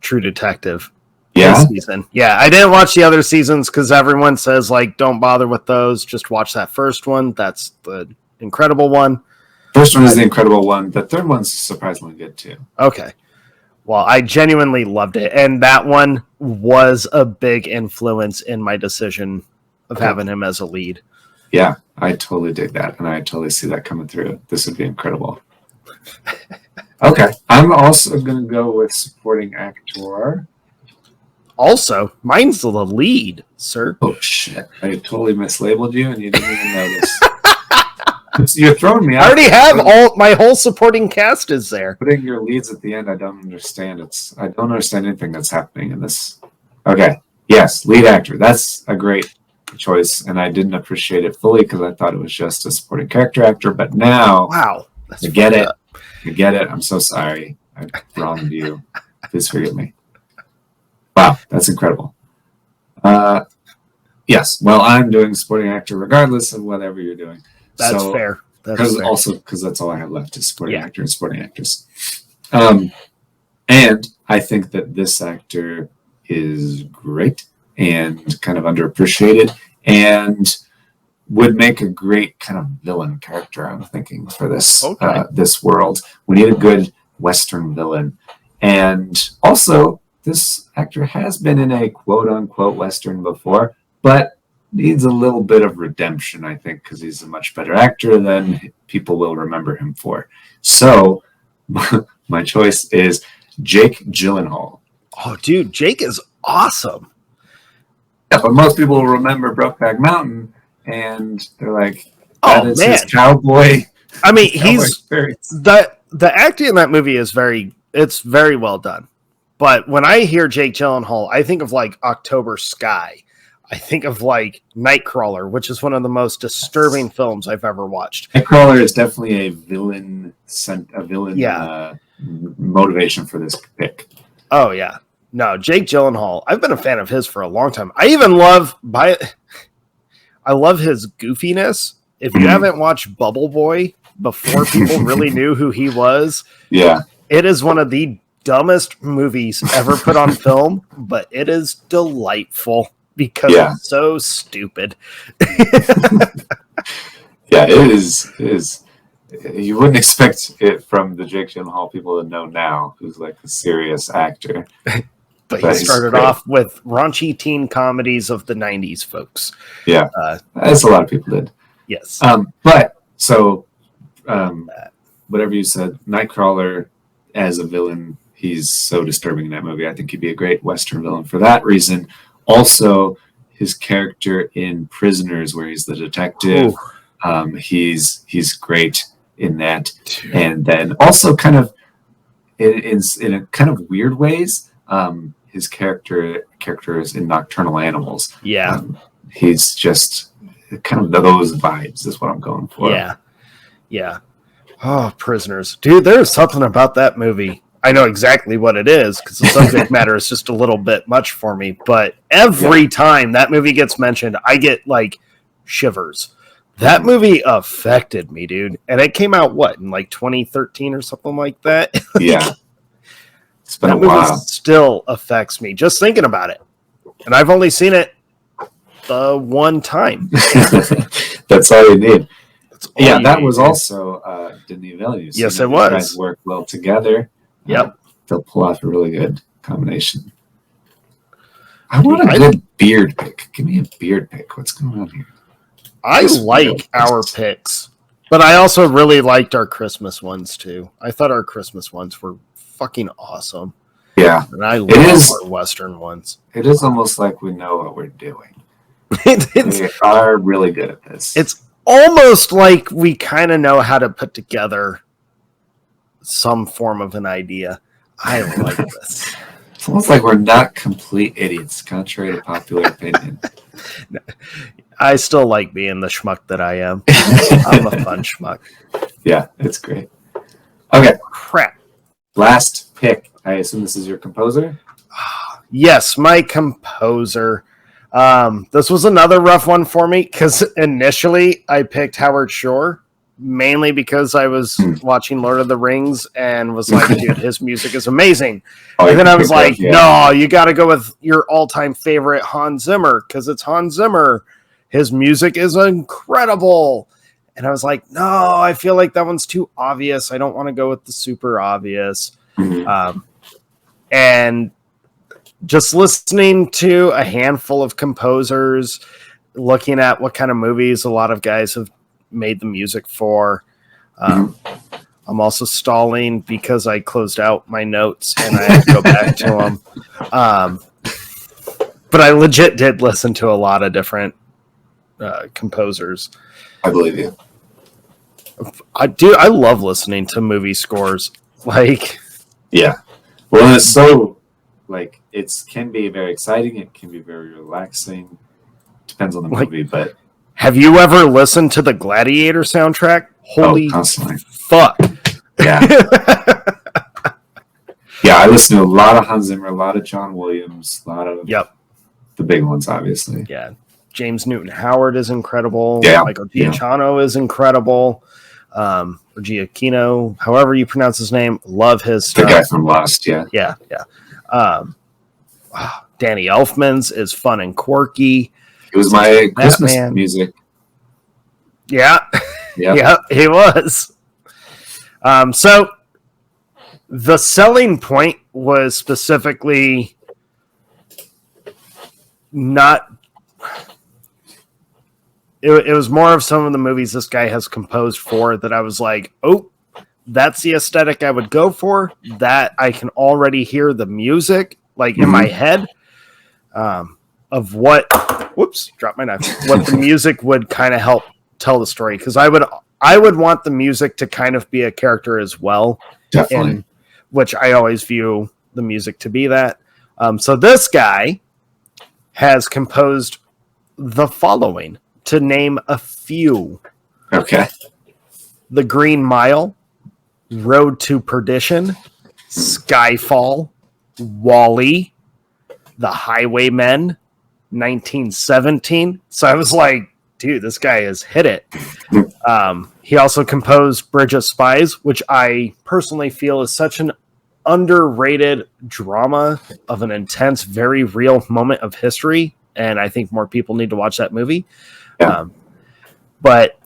True Detective this season. Yeah, I didn't watch the other seasons because everyone says, like, don't bother with those. Just watch that first one. That's the incredible one. First one is the incredible one. The third one's surprisingly good, too. Okay. Well, I genuinely loved it. And that one was a big influence in my decision of having him as a lead. Yeah, I totally dig that. And I totally see that coming through. This would be incredible. Okay. I'm also going to go with supporting actor. Also, mine's the lead, sir. Oh, shit. I totally mislabeled you and you didn't even notice. You're throwing me out. I already have my whole supporting cast is there. Putting your leads at the end, I don't understand. I don't understand anything that's happening in this. Okay. Yes, lead actor. That's a great choice, and I didn't appreciate it fully because I thought it was just a supporting character actor, but now I get it. I get it. I'm so sorry. I wronged you. Please forgive me. Wow, that's incredible. Yes, well, I'm doing supporting actor regardless of whatever you're doing. That's fair. Because that's all I have left is supporting actor and supporting actress. And I think that this actor is great and kind of underappreciated and would make a great kind of villain character, I'm thinking, for this this world. We need a good Western villain. And also, this actor has been in a quote-unquote Western before, but needs a little bit of redemption, I think, because he's a much better actor than people will remember him for. So, my choice is Jake Gyllenhaal. Oh, dude, Jake is awesome. Yeah, but most people will remember Brokeback Mountain, and they're like, that is his cowboy. I mean, he's the acting in that movie is very well done. But when I hear Jake Gyllenhaal, I think of like October Sky. I think of like Nightcrawler, which is one of the most disturbing films I've ever watched. Nightcrawler is definitely a villain motivation for this pick. Oh yeah, no, Jake Gyllenhaal. I've been a fan of his for a long time. I even love his goofiness. If you haven't watched Bubble Boy, before people really knew who he was. Yeah. It is one of the dumbest movies ever put on film, but it is delightful because it's so stupid. Yeah, it is. It is. You wouldn't expect it from the Jake Gyllenhaal people to know now, who's like a serious actor. But he started off with raunchy teen comedies of the 90s, folks. Yeah, as a lot of people did. Yes. But so, whatever you said, Nightcrawler as a villain, he's so disturbing in that movie. I think he'd be a great Western villain for that reason. Also, his character in Prisoners, where he's the detective, he's great in that. And then also kind of in a kind of weird ways, his characters in Nocturnal Animals. Yeah. He's just kind of those vibes is what I'm going for. Yeah. Yeah. Oh, Prisoners. Dude, there's something about that movie. I know exactly what it is because the subject matter is just a little bit much for me. But every time that movie gets mentioned, I get like shivers. That movie affected me, dude. And it came out, what, in like 2013 or something like that? Yeah. It's been that a movie while. Still affects me just thinking about it. And I've only seen it the one time. That's all you need. Yeah, that need, was dude. Also Denis Villeneuve. Yes, so it was. Guys work well together. Yep. They'll pull off a really good combination. I want a good beard pick. Give me a beard pick. What's going on here? I like our picks, but I also really liked our Christmas ones too. I thought our Christmas ones were fucking awesome. Yeah. And I love our Western ones. It is almost like we know what we're doing. We are really good at this. It's almost like we kind of know how to put together some form of an idea. I like this. It's almost like we're not complete idiots, contrary to popular opinion. I still like being the schmuck that I am. I'm a fun schmuck. Yeah, it's great. Okay. Crap. Last pick. I assume this is your composer? Yes, my composer. This was another rough one for me because initially I picked Howard Shore, mainly because I was watching Lord of the Rings and was like, dude, his music is amazing. And then I was like, no, you got to go with your all-time favorite Hans Zimmer because it's Hans Zimmer. His music is incredible. And I was like, no, I feel like that one's too obvious. I don't want to go with the super obvious. And just listening to a handful of composers, looking at what kind of movies a lot of guys have made the music for. I'm also stalling because I closed out my notes and I had to go back to them. But I legit did listen to a lot of different composers. I believe you. I love listening to movie scores. Like, yeah. Well, it's so like it can be very exciting. It can be very relaxing. Depends on the movie, but have you ever listened to the Gladiator soundtrack? Holy fuck! Yeah, yeah. I listen to a lot of Hans Zimmer, a lot of John Williams, a lot of the big ones, obviously. Yeah, James Newton Howard is incredible. Yeah, Michael Giacchino is incredible. Or Giacchino, however you pronounce his name, love his stuff. The guy from Lost, yeah. Danny Elfman's is fun and quirky. It was my Christmas music. Yeah, yeah, he was. So the selling point was specifically not. It was more of some of the movies this guy has composed for that I was like, oh, that's the aesthetic I would go for. That I can already hear the music like in my head of what. Whoops, dropped my knife. What the music would kind of help tell the story, because I would want the music to kind of be a character as well. Definitely. Which I always view the music to be that. So this guy has composed the following, to name a few. Okay. The Green Mile, Road to Perdition, Skyfall, Wall-E, The Highwaymen, 1917. So I was like, dude, this guy has hit it. He also composed Bridge of Spies, which I personally feel is such an underrated drama of an intense, very real moment of history. And I think more people need to watch that movie. Yeah. But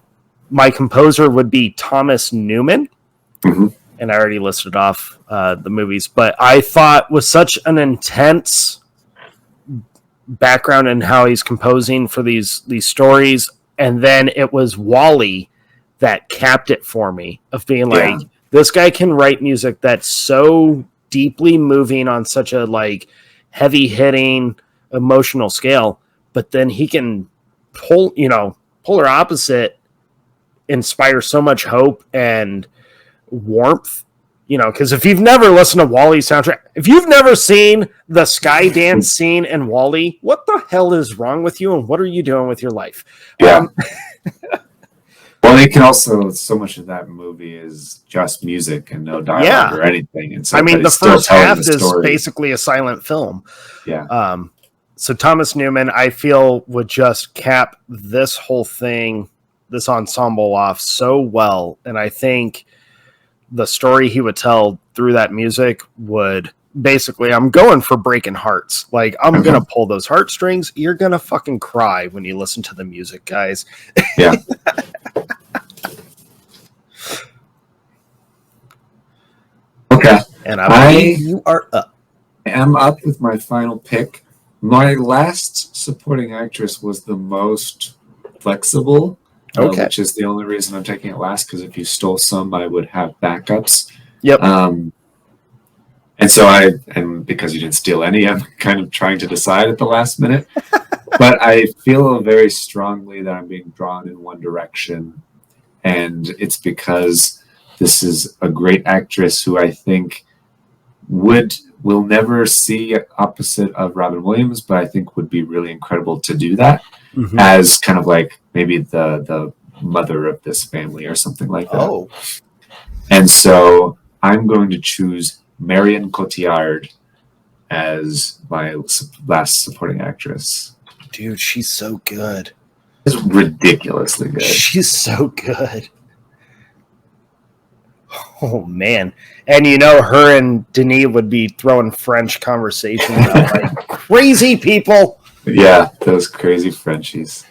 my composer would be Thomas Newman. Mm-hmm. And I already listed off the movies. But I thought with such an intense background in how he's composing for these stories, and then it was Wally that capped it for me of being like, this guy can write music that's so deeply moving on such a like heavy hitting emotional scale, but then he can polar opposite inspire so much hope and warmth. Because if you've never listened to Wally's soundtrack, if you've never seen the Sky Dance scene in Wally, what the hell is wrong with you and what are you doing with your life? Yeah. Well, they can also, so much of that movie is just music and no dialogue or anything. And so, the first half is basically a silent film. Yeah. So Thomas Newman, I feel, would just cap this whole thing, this ensemble off so well. And I think the story he would tell through that music would basically, I'm going for breaking hearts. Like, I'm going to pull those heartstrings. You're going to fucking cry when you listen to the music, guys. Yeah. Okay. And I believe you are up. I'm up with my final pick. My last supporting actress was the most flexible. Which is the only reason I'm taking it last, because if you stole some, I would have backups. Yep. And so and because you didn't steal any, I'm kind of trying to decide at the last minute. But I feel very strongly that I'm being drawn in one direction. And it's because this is a great actress who I think will never see opposite of Robin Williams, but I think would be really incredible to do that as kind of like maybe the mother of this family or something like that. Oh. And so I'm going to choose Marion Cotillard as my last supporting actress. Dude, she's so good. She's ridiculously good. She's so good. Oh, man. And her and Denis would be throwing French conversation about like crazy people. Yeah, those crazy Frenchies.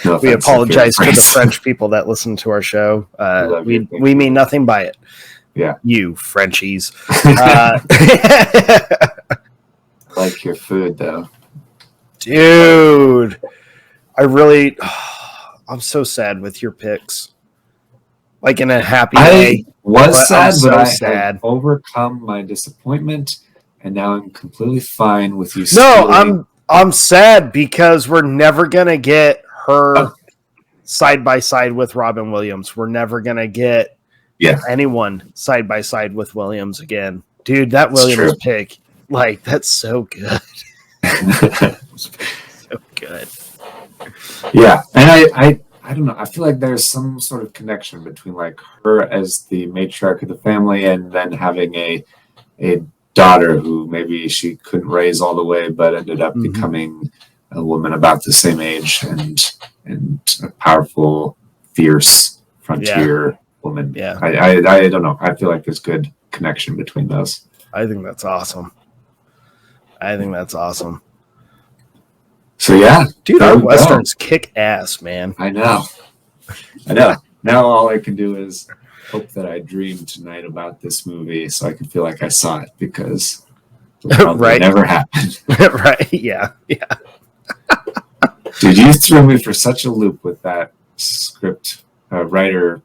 No, we apologize to the French people that listen to our show. We mean nothing by it. Yeah. You Frenchies. Like your food, though. Dude. I'm so sad with your picks. Like in a happy way. I was sad, but I had overcome my disappointment, and now I'm completely fine with you. No, I'm sad because we're never gonna get her side by side with Robin Williams. We're never gonna get anyone side by side with Williams again, dude. That Williams pick, like, that's so good. So good. Yeah, and I don't know. I feel like there's some sort of connection between like her as the matriarch of the family and then having a daughter who maybe she couldn't raise all the way, but ended up becoming a woman about the same age and a powerful, fierce frontier woman. Yeah. I don't know. I feel like there's good connection between those. I think that's awesome. So yeah, dude, our westerns kick ass, man. I know. Now all I can do is hope that I dreamed tonight about this movie so I can feel like I saw it, because it probably never happened. Right? Yeah. Dude, you threw me for such a loop with that script writer.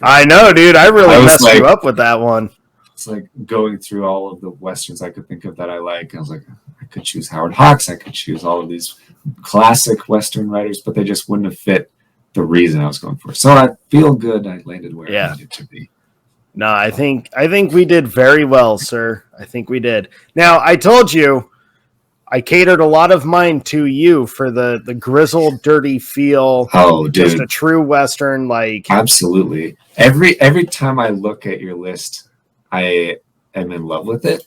I know, dude. I really messed you up with that one. It's like going through all of the westerns I could think of that I like. I was like, I could choose Howard Hawks. I could choose all of these classic western writers, but they just wouldn't have fit the reason I was going for. So I feel good. I landed where I needed to be. No, I think we did very well, sir. I think we did. Now, I told you I catered a lot of mine to you for the grizzled, dirty feel. Oh, dude. Just a true western, like. Absolutely. Every time I look at your list, I am in love with it.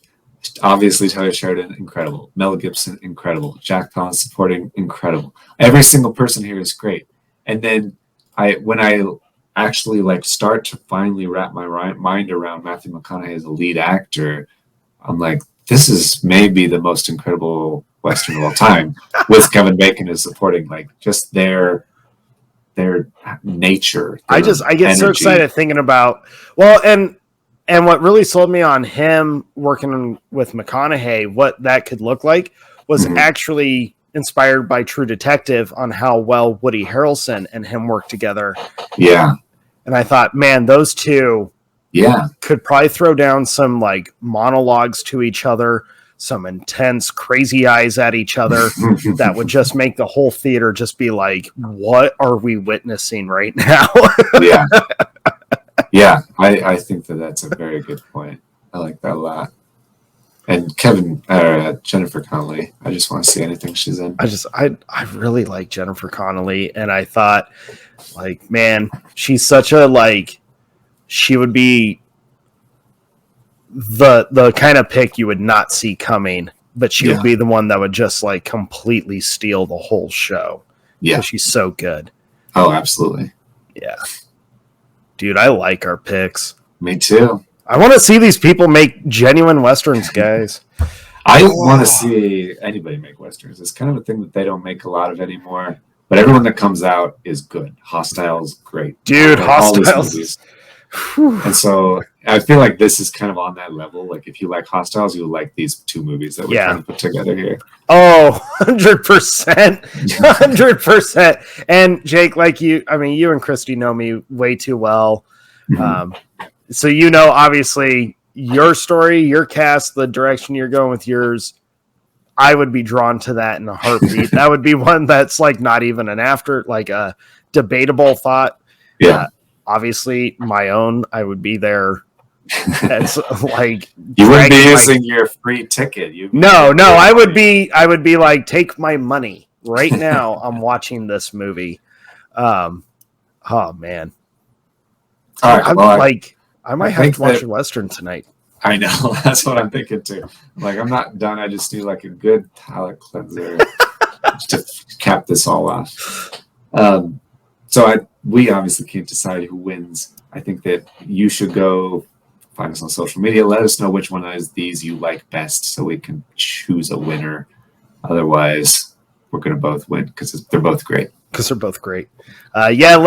Obviously, Taylor Sheridan, incredible. Mel Gibson, incredible. Jack Palance supporting, incredible. Every single person here is great. And then when I actually like start to finally wrap my mind around Matthew McConaughey as a lead actor, I'm like, this is maybe the most incredible Western of all time. With Kevin Bacon as supporting, like just their nature. I get energy. so excited thinking about and what really sold me on him working with McConaughey, what that could look like, was actually inspired by True Detective on how well Woody Harrelson and him work together. Yeah. And I thought, man, those two could probably throw down some like monologues to each other, some intense crazy eyes at each other that would just make the whole theater just be like, what are we witnessing right now? Yeah. Yeah, I think that's a very good point. I like that a lot. And Jennifer Connelly, I just want to see anything she's in. I really like Jennifer Connelly, and I thought, like, man, she's such a like, she would be the kind of pick you would not see coming, but she would be the one that would just like completely steal the whole show. Yeah, she's so good. Oh, absolutely. Yeah. Dude, I like our picks. Me too. I want to see these people make genuine Westerns, guys. I want to see anybody make Westerns. It's kind of a thing that they don't make a lot of anymore. But everyone that comes out is good. Hostile's great. Dude, Hostiles. And so I feel like this is kind of on that level. Like if you like Hostiles, you'll like these two movies that we're trying to put together here. Oh, 100%. 100%. And Jake, like you and Christy know me way too well. So you know, obviously, your story, your cast, the direction you're going with yours, I would be drawn to that in a heartbeat. That would be one that's like not even an after, like a debatable thought. Yeah. Obviously, my own, I would be there. It's like you wouldn't be using your free ticket. I would be like, take my money right now. I'm watching this movie. Oh man. All right, I might have to watch a Western tonight. I know, that's what I'm thinking too. Like, I'm not done. I just need like a good palate cleanser to cap this all off. We obviously can't decide who wins. I think that you should go find us on social media. Let us know which one of these you like best so we can choose a winner. Otherwise, we're going to both win because they're both great. Let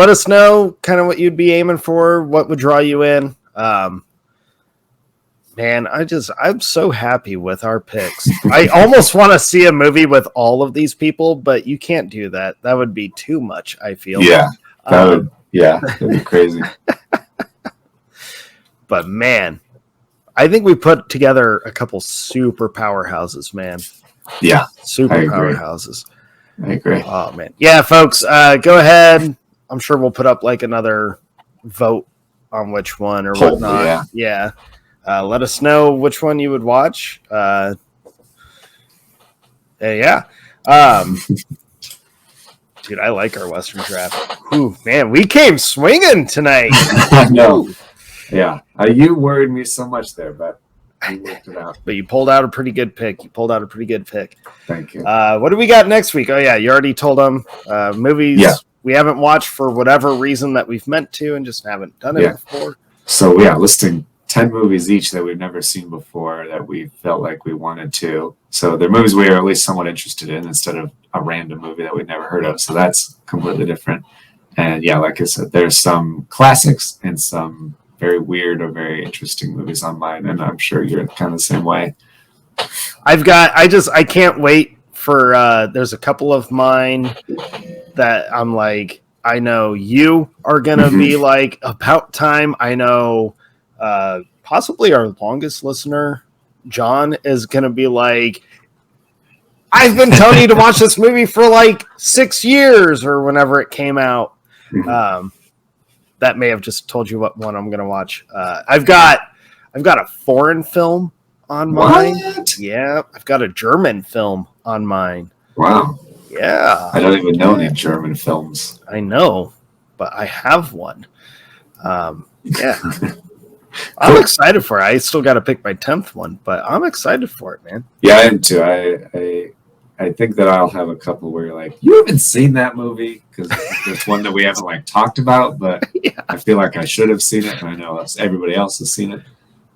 us know kind of what you'd be aiming for, what would draw you in. Man, I'm so happy with our picks. I almost want to see a movie with all of these people, but you can't do that. That would be too much, I feel. Yeah, that'd be crazy. But man, I think we put together a couple super powerhouses, man. Yeah, super powerhouses. I agree. Oh man, yeah, folks, go ahead. I'm sure we'll put up like another vote on which one or whatnot. Yeah. Let us know which one you would watch. Dude, I like our Western draft. Ooh, man, we came swinging tonight. I know. Yeah, you worried me so much there, but you worked it out. But you pulled out a pretty good pick. Thank you. What do we got next week? Oh, yeah, you already told them. Movies we haven't watched for whatever reason that we've meant to and just haven't done it before. So, listing 10 movies each that we've never seen before that we felt like we wanted to. So they're movies we are at least somewhat interested in instead of a random movie that we've never heard of. So that's completely different. And like I said, there's some classics and some very weird or very interesting movies on mine. And I'm sure you're kind of the same way. I can't wait for, there's a couple of mine that I'm like, I know you are going to be like about time. I know, possibly our longest listener, John, is going to be like, I've been telling you to watch this movie for like 6 years or whenever it came out. That may have just told you what one I'm going to watch. I've got a foreign film on mine. What? Yeah. I've got a German film on mine. Wow. Yeah. I don't even know any German films. I know, but I have one. Yeah. I'm excited for it. I still got to pick my 10th one, but I'm excited for it, man. Yeah, I am too. I think that I'll have a couple where you're like, you haven't seen that movie, because there's one that we haven't like talked about, but Yeah. I feel like I should have seen it, and I know everybody else has seen it.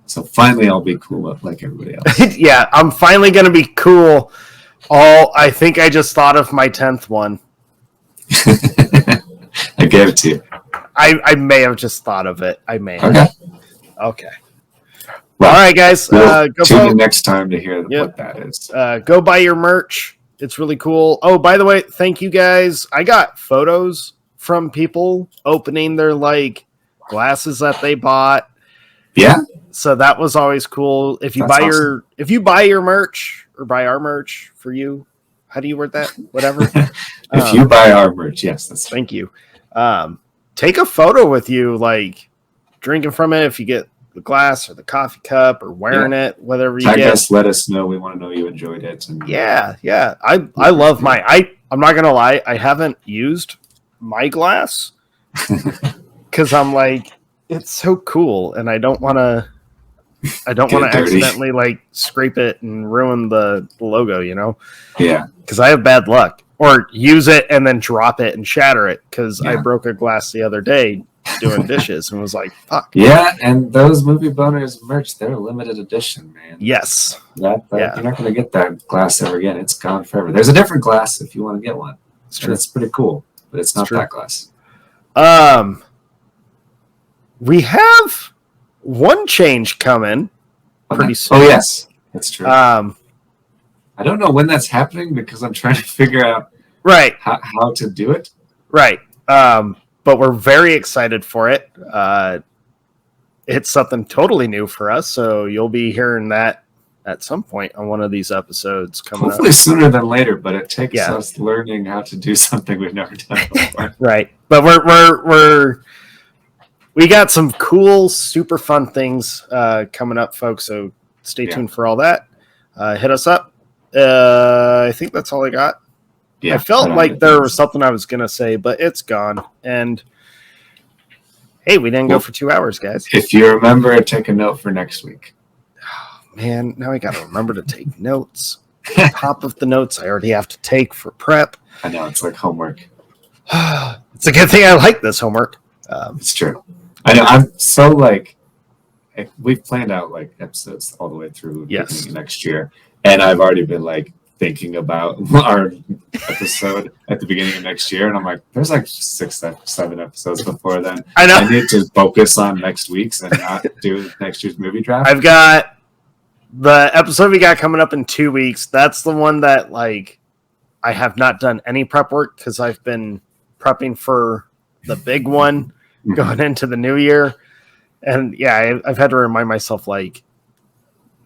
So finally, I'll be cool like everybody else. Yeah, I'm finally going to be cool. I think I just thought of my 10th one. I gave it to you. I may have just thought of it. I may have. Okay. Okay. Well, all right, guys. We'll go tune in next time to hear what that is. Go buy your merch. It's really cool. Oh, by the way, thank you guys. I got photos from people opening their like glasses that they bought. Yeah. So that was always cool. If you buy your merch or buy our merch for you, how do you word that? Whatever. If you buy our merch, yes, that's thank you. Take a photo with you, like drinking from it. If you get the glass or the coffee cup or wearing it, whatever you tag get. us, let us know. We want to know you enjoyed it. And yeah. I love mine. I'm not gonna lie, I haven't used my glass because I'm like, it's so cool, and I don't want to accidentally like scrape it and ruin the logo, you know? Yeah. Because I have bad luck. Or use it and then drop it and shatter it, because I broke a glass the other day doing dishes and was like, fuck. Yeah, and those Movie Boners merch, they're a limited edition, man. Yes. You're not going to get that glass ever again. It's gone forever. There's a different glass if you want to get one. It's true. It's pretty cool, but it's not that glass. We have one change coming pretty soon. Oh, yes. That's true. I don't know when that's happening because I'm trying to figure out how to do it. Right. But we're very excited for it. It's something totally new for us, so you'll be hearing that at some point on one of these episodes coming Hopefully up. sooner than later, but it takes us learning how to do something we've never done before. Right. But we got some cool, super fun things coming up, folks, so stay tuned for all that. Hit us up. I think that's all I got. Yeah, I felt like there was something I was going to say, but it's gone. And hey, we didn't go for 2 hours, guys. If you remember, take a note for next week. Oh, man, now I got to remember to take notes. On top of the notes I already have to take for prep. I know, it's like homework. It's a good thing I like this homework. It's true. I know, I'm so like, we've planned out like episodes all the way through next year. And I've already been like thinking about our episode at the beginning of next year. And I'm like, there's like 6, 7 episodes before then. I know. I need to focus on next week's and not do next year's movie draft. I've got the episode we got coming up in 2 weeks. That's the one that like I have not done any prep work because I've been prepping for the big one going into the new year. And yeah, I've had to remind myself like,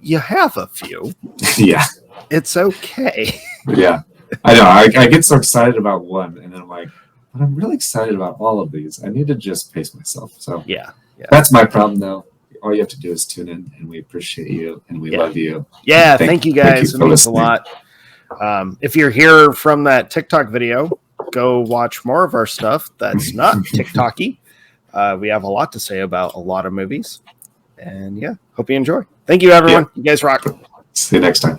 you have a few. Yeah. It's okay. Yeah. I know. I get so excited about one, and then I'm like, but I'm really excited about all of these. I need to just pace myself. So yeah. That's my problem, though. All you have to do is tune in, and we appreciate you, and we love you. Yeah, thank you guys. It means a lot. If you're here from that TikTok video, go watch more of our stuff that's not TikTok-y. We have a lot to say about a lot of movies. And yeah, hope you enjoy. Thank you, everyone. You guys rock. See you next time.